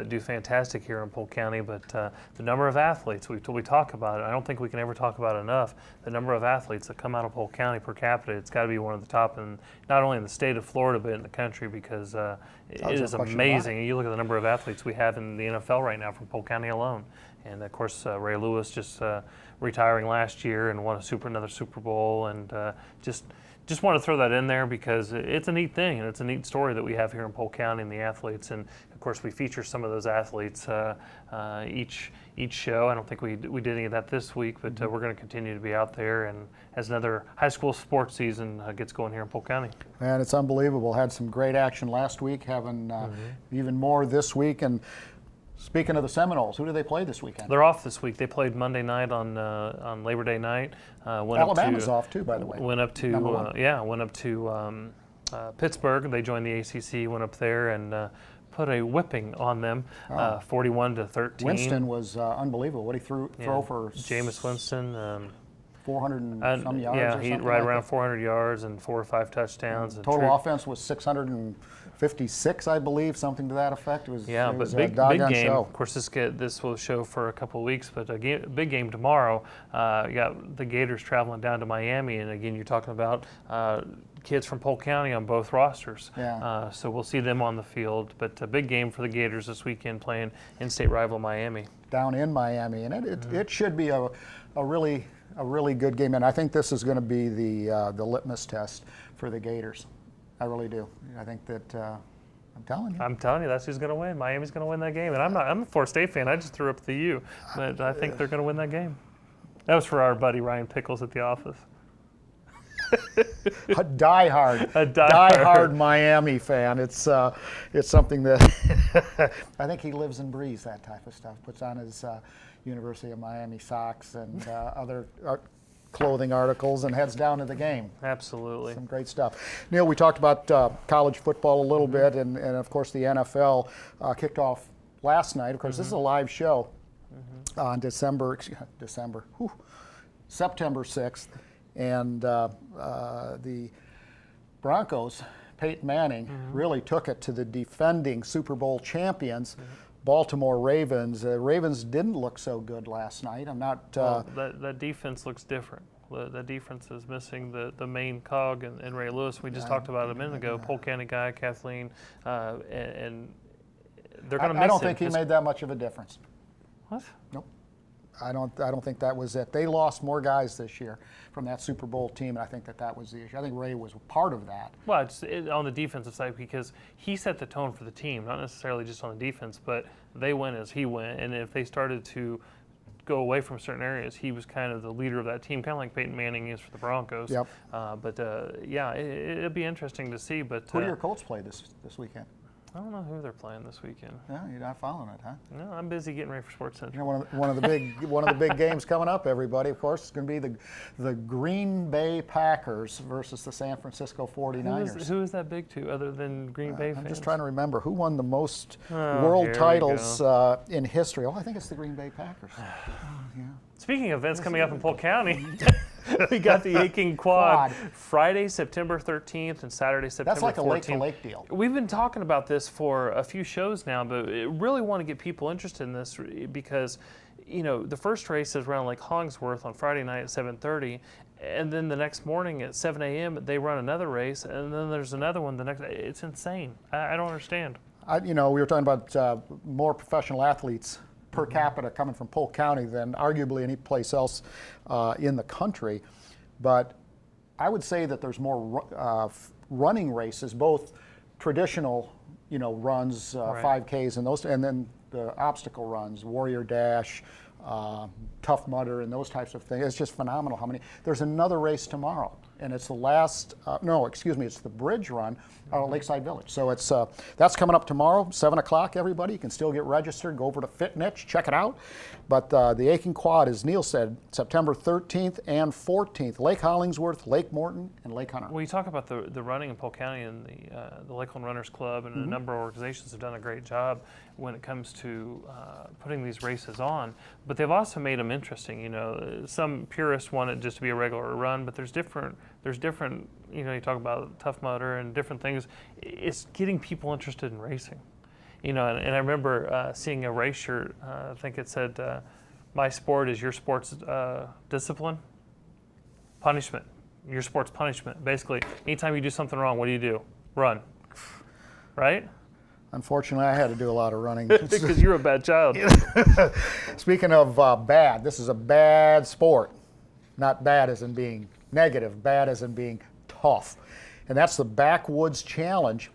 S2: do fantastic here in Polk County. But the number of athletes, we talk about it, I don't think we can ever talk about it enough. The number of athletes that come out of Polk County per capita, it's got to be one of the top, in not only in the state of Florida, but in the country, because it is amazing. You look at the number of athletes we have in the NFL right now from Polk County alone. And of course, Ray Lewis just retiring last year and won another Super Bowl, and just just want to throw that in there because it's a neat thing and it's a neat story that we have here in Polk County and the athletes. And of course, we feature some of those athletes each show. I don't think we did any of that this week, but we're going to continue to be out there and as another high school sports season gets going here in Polk County.
S1: Man, it's unbelievable. Had some great action last week, having even more this week. And speaking of the Seminoles, who do they play this weekend?
S2: They're off this week. They played Monday night on Labor Day night.
S1: Alabama's off too, by the way.
S2: Went up to Pittsburgh. They joined the ACC. Went up there and put a whipping on them, 41-13.
S1: Winston was unbelievable. What he throw for?
S2: Jameis Winston.
S1: 400 and some yards.
S2: Yeah,
S1: or
S2: he
S1: something
S2: right
S1: like
S2: around
S1: that.
S2: 400 yards and 4 or 5 touchdowns.
S1: Total offense was 656, I believe, something to that effect. It was,
S2: yeah,
S1: it was
S2: but
S1: a
S2: big
S1: doggone
S2: game.
S1: show.
S2: Of course, this will show for a couple of weeks, but a big game tomorrow. You got the Gators traveling down to Miami, and again, you're talking about kids from Polk County on both rosters.
S1: Yeah.
S2: So we'll see them on the field, but a big game for the Gators this weekend, playing in-state rival Miami.
S1: Down in Miami, and it should be a really good game, and I think this is going to be the litmus test for the Gators. I really do. I think that I'm telling you,
S2: that's who's going to win. Miami's going to win that game, and I'm a Florida State fan. I just threw up the U, but I think they're going to win that game. That was for our buddy Ryan Pickles at the office.
S1: A diehard Miami fan. It's something that I think he lives and breathes that type of stuff. Puts on his University of Miami socks and other clothing articles and heads down to the game.
S2: Absolutely.
S1: Some great stuff. Neil, we talked about college football a little bit, and of course the NFL kicked off last night. Of course, this is a live show on September 6th. And the Broncos, Peyton Manning, really took it to the defending Super Bowl champions, Baltimore Ravens. Ravens didn't look so good last night. I'm not.
S2: That defense looks different. The defense is missing the main cog and Ray Lewis. We just talked about it a minute ago. Polk County guy, Kathleen, and they're going to miss him.
S1: I don't think he made that much of a difference.
S2: What?
S1: Nope. I don't think that was it. They lost more guys this year from that Super Bowl team, and I think that was the issue. I think Ray was part of that.
S2: Well, it's on the defensive side because he set the tone for the team, not necessarily just on the defense, but they went as he went. And if they started to go away from certain areas, he was kind of the leader of that team, kind of like Peyton Manning is for the Broncos.
S1: Yep.
S2: It'll be interesting to see. But
S1: who do your Colts play this weekend?
S2: I don't know who they're playing this weekend.
S1: No, you're not following it, huh?
S2: No, I'm busy getting ready for Sports Center.
S1: You know, one of the big games coming up, everybody. Of course, it's going to be the Green Bay Packers versus the San Francisco 49ers.
S2: Who is that big to, other than Green Bay fans?
S1: I'm just trying to remember who won the most world titles in history. Oh, I think it's the Green Bay Packers. Yeah.
S2: Speaking of events coming up in Polk County. We got the Aching Quad Friday, September 13th and Saturday, September 14th.
S1: That's like a lake-to-lake deal.
S2: We've been talking about this for a few shows now, but I really want to get people interested in this because, the first race is around Lake Hollingsworth on Friday night at 7:30, and then the next morning at 7 a.m. they run another race, and then there's another one the next day. It's insane. I don't understand. We
S1: were talking about more professional athletes per capita coming from Polk County than arguably any place else in the country. But I would say that there's more running races, both traditional, runs, 5Ks and those, and then the obstacle runs, Warrior Dash, Tough Mudder, and those types of things. It's just phenomenal how many. There's another race tomorrow, and it's the last, it's the bridge run out of Lakeside Village. So that's coming up tomorrow, 7 o'clock, everybody. You can still get registered. Go over to Fit Niche, check it out. But the Aching Quad, as Neil said, September 13th and 14th, Lake Hollingsworth, Lake Morton, and Lake Hunter.
S2: Well, you talk about the running in Polk County, and the Lakeland Runners Club and a number of organizations have done a great job when it comes to putting these races on. But they've also made them interesting. Some purists want it just to be a regular run, but there's different, you talk about Tough Mudder and different things. It's getting people interested in racing. And I remember seeing a race shirt, I think it said, my sport is your sport's discipline, punishment. Your sport's punishment. Basically, anytime you do something wrong, what do? Run. Right?
S1: Unfortunately, I had to do a lot of running.
S2: Because you're a bad child.
S1: Speaking of bad, this is a bad sport. Not bad as in being negative, bad as in being tough. And that's the Backwoods Challenge,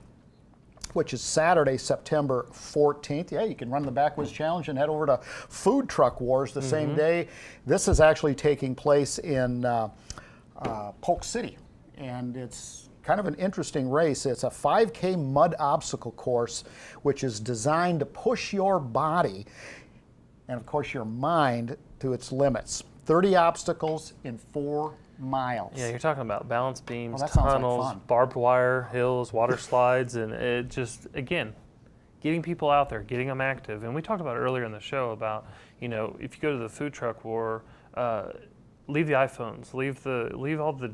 S1: which is Saturday, September 14th. Yeah, you can run the Backwoods Challenge and head over to Food Truck Wars the same day. This is actually taking place in Polk City, and it's kind of an interesting race. It's a 5K mud obstacle course, which is designed to push your body and, of course, your mind to its limits. 30 obstacles in 4 miles.
S2: Yeah, you're talking about balance beams,
S1: that sounds like
S2: tunnels,
S1: fun.
S2: barbed wire, hills, water slides, and it just, again, getting people out there, getting them active. And we talked about earlier in the show about, you know, if you go to the food truck war, leave the iPhones, leave all the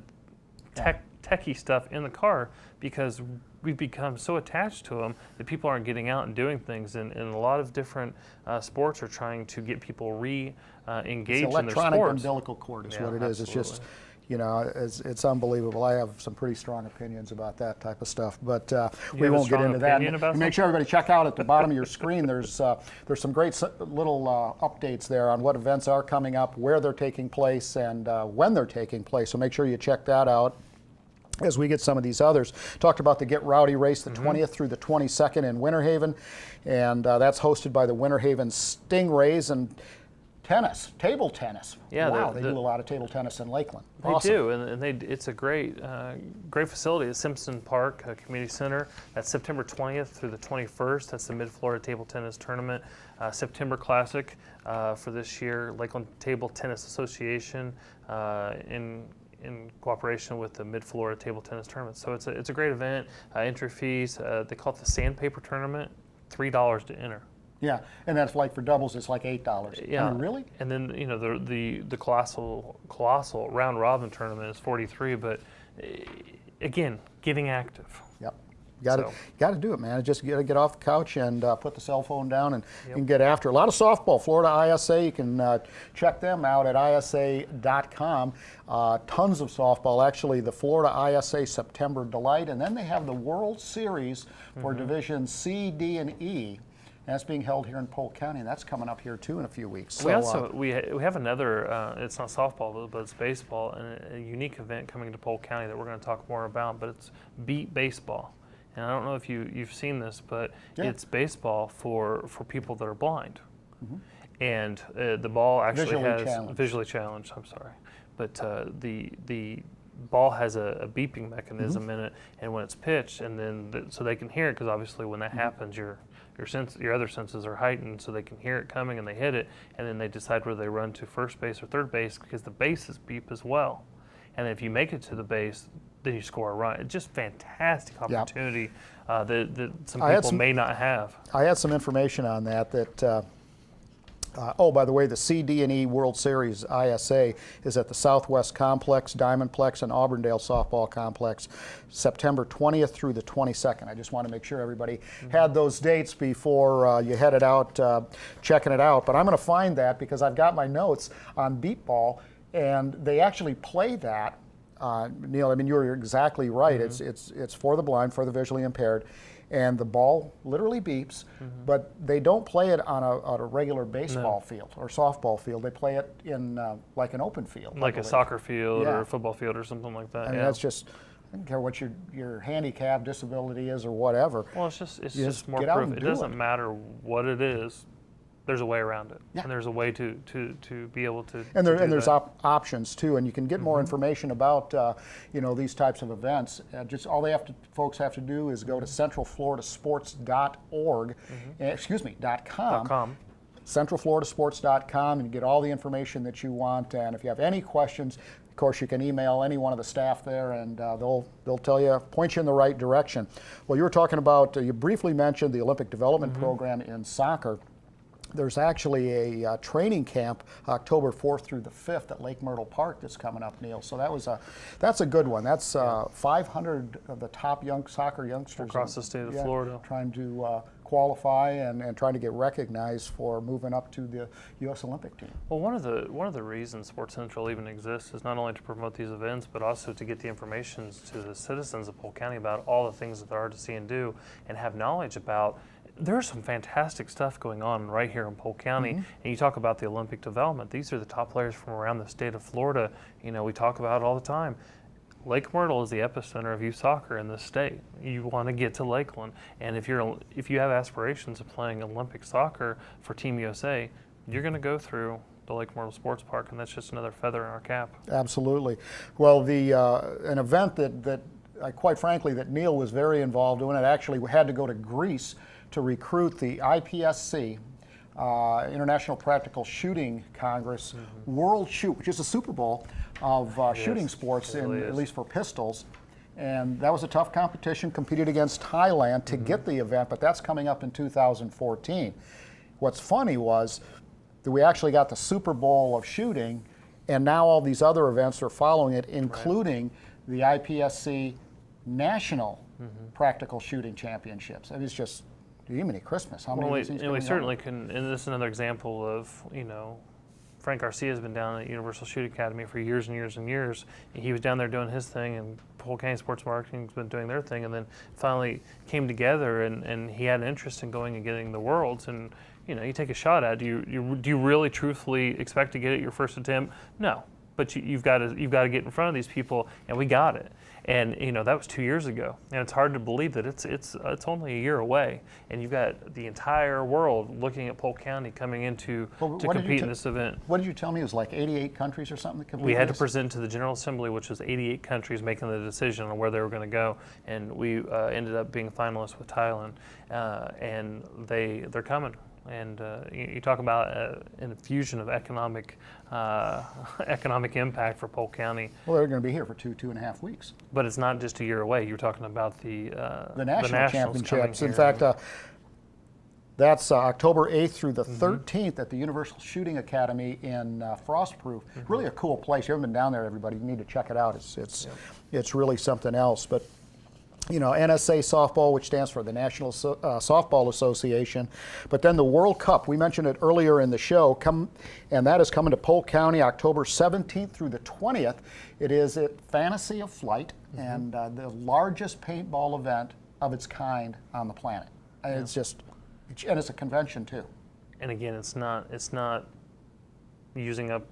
S2: techie stuff in the car, because we've become so attached to them that people aren't getting out and doing things. And a lot of different sports are trying to get people engaged in their sports.
S1: Electronic umbilical cord is what it is.
S2: Absolutely.
S1: It's just, you know, it's unbelievable. I have some pretty strong opinions about that type of stuff, but we won't get into that. And make sure everybody check out at the bottom of your screen. There's some great little updates there on what events are coming up, where they're taking place, and when they're taking place. So make sure you check that out as we get some of these others. Talked about the Get Rowdy race, the 20th through the 22nd in Winter Haven, and that's hosted by the Winter Haven Stingrays. And tennis, table tennis.
S2: Yeah,
S1: wow, they do a lot of table tennis in Lakeland.
S2: They do, and it's a great facility at Simpson Park Community Center. That's September 20th through the 21st. That's the Mid-Florida Table Tennis Tournament. September Classic for this year, Lakeland Table Tennis Association in cooperation with the Mid-Florida Table Tennis Tournament. So it's a great event. Entry fees, they call it the Sandpaper Tournament, $3 to enter.
S1: Yeah, and that's like for doubles, it's like $8.
S2: Yeah,
S1: I mean, really?
S2: And then the colossal round robin tournament is $43. But again, getting active.
S1: Yep. You got to do it, man. Just get off the couch and put the cell phone down and get after it. A lot of softball. Florida ISA, you can check them out at isa.com. Tons of softball. Actually, the Florida ISA September Delight, and then they have the World Series for Division C, D, and E. And that's being held here in Polk County, and that's coming up here too in a few weeks. So,
S2: we have another. It's not softball, but it's baseball, and a unique event coming to Polk County that we're going to talk more about. But it's Beat Baseball. And I don't know if you've seen this, but it's baseball for people that are blind. And the ball actually visually challenged. I'm sorry, but the ball has a beeping mechanism in it, and when it's pitched, and then so they can hear it, because obviously when that happens, your other senses are heightened, so they can hear it coming and they hit it, and then they decide whether they run to first base or third base, because the bases beep as well. And if you make it to the base, then you score a run. It's just fantastic opportunity that some people may not have.
S1: I had some information on that. Oh, by the way, the CD&E World Series ISA is at the Southwest Complex, Diamondplex, and Auburndale Softball Complex, September 20th through the 22nd. I just want to make sure everybody had those dates before you headed out checking it out. But I'm going to find that because I've got my notes on beat ball, and they actually play that. Neil, I mean, you're exactly right. It's for the blind, for the visually impaired. And the ball literally beeps, but they don't play it on a regular baseball field or softball field. They play it in like an open field.
S2: Like a soccer field or a football field or something like that.
S1: I mean, that's just, I don't care what your handicap, disability is or whatever.
S2: Well, it's just more proof. It doesn't matter what it is. There's a way around it, and there's a way to be able to. And
S1: there's options too, and you can get more information about these types of events. Just all folks have to do is go to centralfloridasports.org, .com. centralfloridasports.com, and get all the information that you want. And if you have any questions, of course, you can email any one of the staff there, and they'll tell you, point you in the right direction. Well, you were talking about, you briefly mentioned the Olympic Development Program in soccer. There's actually a training camp October 4th through the 5th at Lake Myrtle Park that's coming up, Neil. So that's a good one. That's 500 of the top young soccer youngsters
S2: across the state of Florida
S1: trying to qualify and trying to get recognized for moving up to the U.S. Olympic team.
S2: Well, one of the reasons Sports Central even exists is not only to promote these events, but also to get the information to the citizens of Polk County about all the things that there are to see and do, and have knowledge about. There's some fantastic stuff going on right here in Polk County, and you talk about the Olympic development. These are the top players from around the state of Florida. We talk about it all the time. Lake Myrtle is the epicenter of youth soccer in this state. You want to get to Lakeland, and if you have aspirations of playing Olympic soccer for Team USA, you're going to go through the Lake Myrtle Sports Park, and that's just another feather in our cap.
S1: Absolutely. Well, an event that quite frankly, that Neil was very involved in, it actually had to go to Greece to recruit the IPSC, International Practical Shooting Congress, World Shoot, which is a Super Bowl of shooting sports, at least for pistols. And that was a tough competition, competed against Thailand to get the event, but that's coming up in 2014. What's funny was that we actually got the Super Bowl of shooting, and now all these other events are following it, including the IPSC National Practical Shooting Championships. I mean, it's just, Jiminy Christmas. How many of these things
S2: and we certainly can, and this is another example of, Frank Garcia has been down at Universal Shoot Academy for years and years and years. He was down there doing his thing, and Polk County Sports Marketing has been doing their thing, and then finally came together, and he had an interest in going and getting the Worlds. And you take a shot at it. Do you really truthfully expect to get it your first attempt? No, but you've got to get in front of these people, and we got it. And that was 2 years ago, and it's hard to believe that it's only a year away, and you've got the entire world looking at Polk County coming into to compete in this event.
S1: What did you tell me? It was like 88 countries or something that competed?
S2: We had to present to the General Assembly, which was 88 countries making the decision on where they were going to go, and we ended up being finalists with Thailand, and they're coming. And you talk about an infusion of economic impact for Polk County.
S1: Well, they're going to be here for two and a half weeks.
S2: But it's not just a year away. You're talking about the
S1: national championships. In fact, that's October 8th through the 13th at the Universal Shooting Academy in Frostproof. Really a cool place. You haven't been down there, everybody. You need to check it out. It's really something else. But NSA Softball, which stands for the National Softball Association, but then the World Cup, we mentioned it earlier in the show, and that is coming to Polk County October 17th through the 20th. It is at Fantasy of Flight, and the largest paintball event of its kind on the planet. And it's a convention too.
S2: And again, it's not using up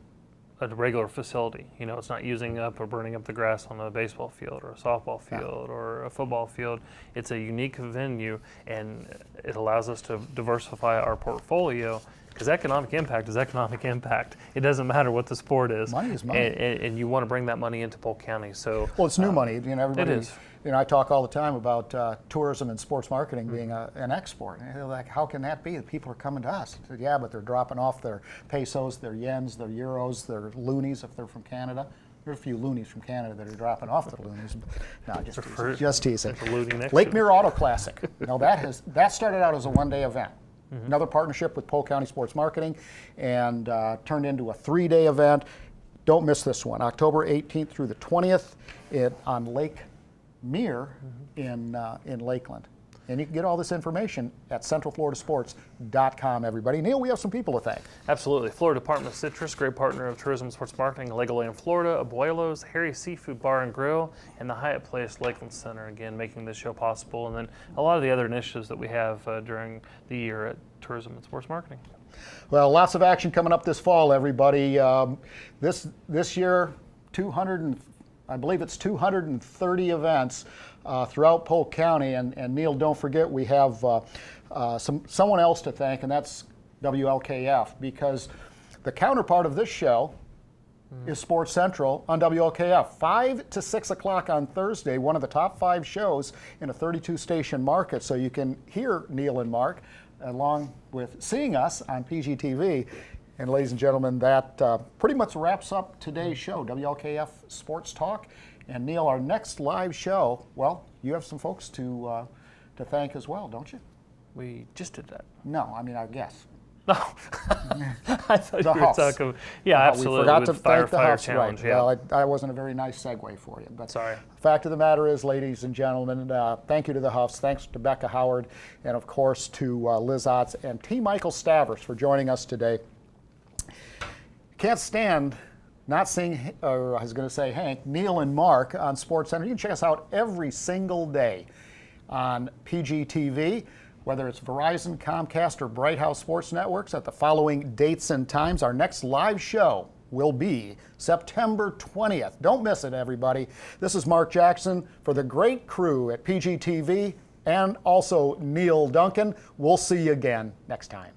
S2: a regular facility. It's not using up or burning up the grass on a baseball field or a softball field or a football field. It's a unique venue, and it allows us to diversify our portfolio, because economic impact is economic impact. It doesn't matter what the sport is.
S1: Money is money.
S2: And you want to bring that money into Polk County. So
S1: well, it's new money. Everybody.
S2: It is.
S1: I talk all the time about tourism and sports marketing being an export. And they're like, how can that be? People are coming to us. I said, yeah, but they're dropping off their pesos, their yens, their euros, their loonies if they're from Canada. There's a few loonies from Canada that are dropping off their loonies. No, just teasing. Lake Mirror Auto Classic. That started out as a one-day event. Another partnership with Polk County Sports Marketing, and turned into a 3-day event. Don't miss this one. October 18th through the 20th on Lake Mirror in Lakeland. And you can get all this information at centralfloridasports.com, everybody. Neil, we have some people to thank.
S2: Absolutely. Florida Department of Citrus, great partner of Tourism and Sports Marketing, Legoland, Florida, Abuelos, Harry's Seafood Bar and Grill, and the Hyatt Place Lakeland Center, again, making this show possible. And then a lot of the other initiatives that we have during the year at Tourism and Sports Marketing.
S1: Well, lots of action coming up this fall, everybody. This year, I believe it's 230 events throughout Polk County, and Neil, don't forget we have someone else to thank, and that's WLKF, because the counterpart of this show is Sports Central on WLKF. 5 to 6 o'clock on Thursday, one of the top 5 shows in a 32-station market, so you can hear Neil and Mark along with seeing us on PGTV. And ladies and gentlemen, that pretty much wraps up today's show, WLKF Sports Talk. And Neil, our next live show, well, you have some folks to thank as well, don't you?
S2: We just did that.
S1: No, I mean our guests.
S2: No, I thought you were talking. Yeah, absolutely.
S1: We forgot to thank the
S2: Firefighter
S1: Huffs,
S2: Challenge.
S1: Right.
S2: Yeah.
S1: Well, that wasn't a very nice segue for you. But
S2: sorry.
S1: Fact of the matter is, ladies and gentlemen, thank you to the Huffs. Thanks to Becca Howard, and of course to Liz Otts and T. Michael Stavres for joining us today. Can't stand not seeing, or I was going to say Hank, Neil and Mark on Sports Center. You can check us out every single day on PGTV, whether it's Verizon, Comcast, or Bright House Sports Networks at the following dates and times. Our next live show will be September 20th. Don't miss it, everybody. This is Mark Jackson for the great crew at PGTV and also Neil Duncan. We'll see you again next time.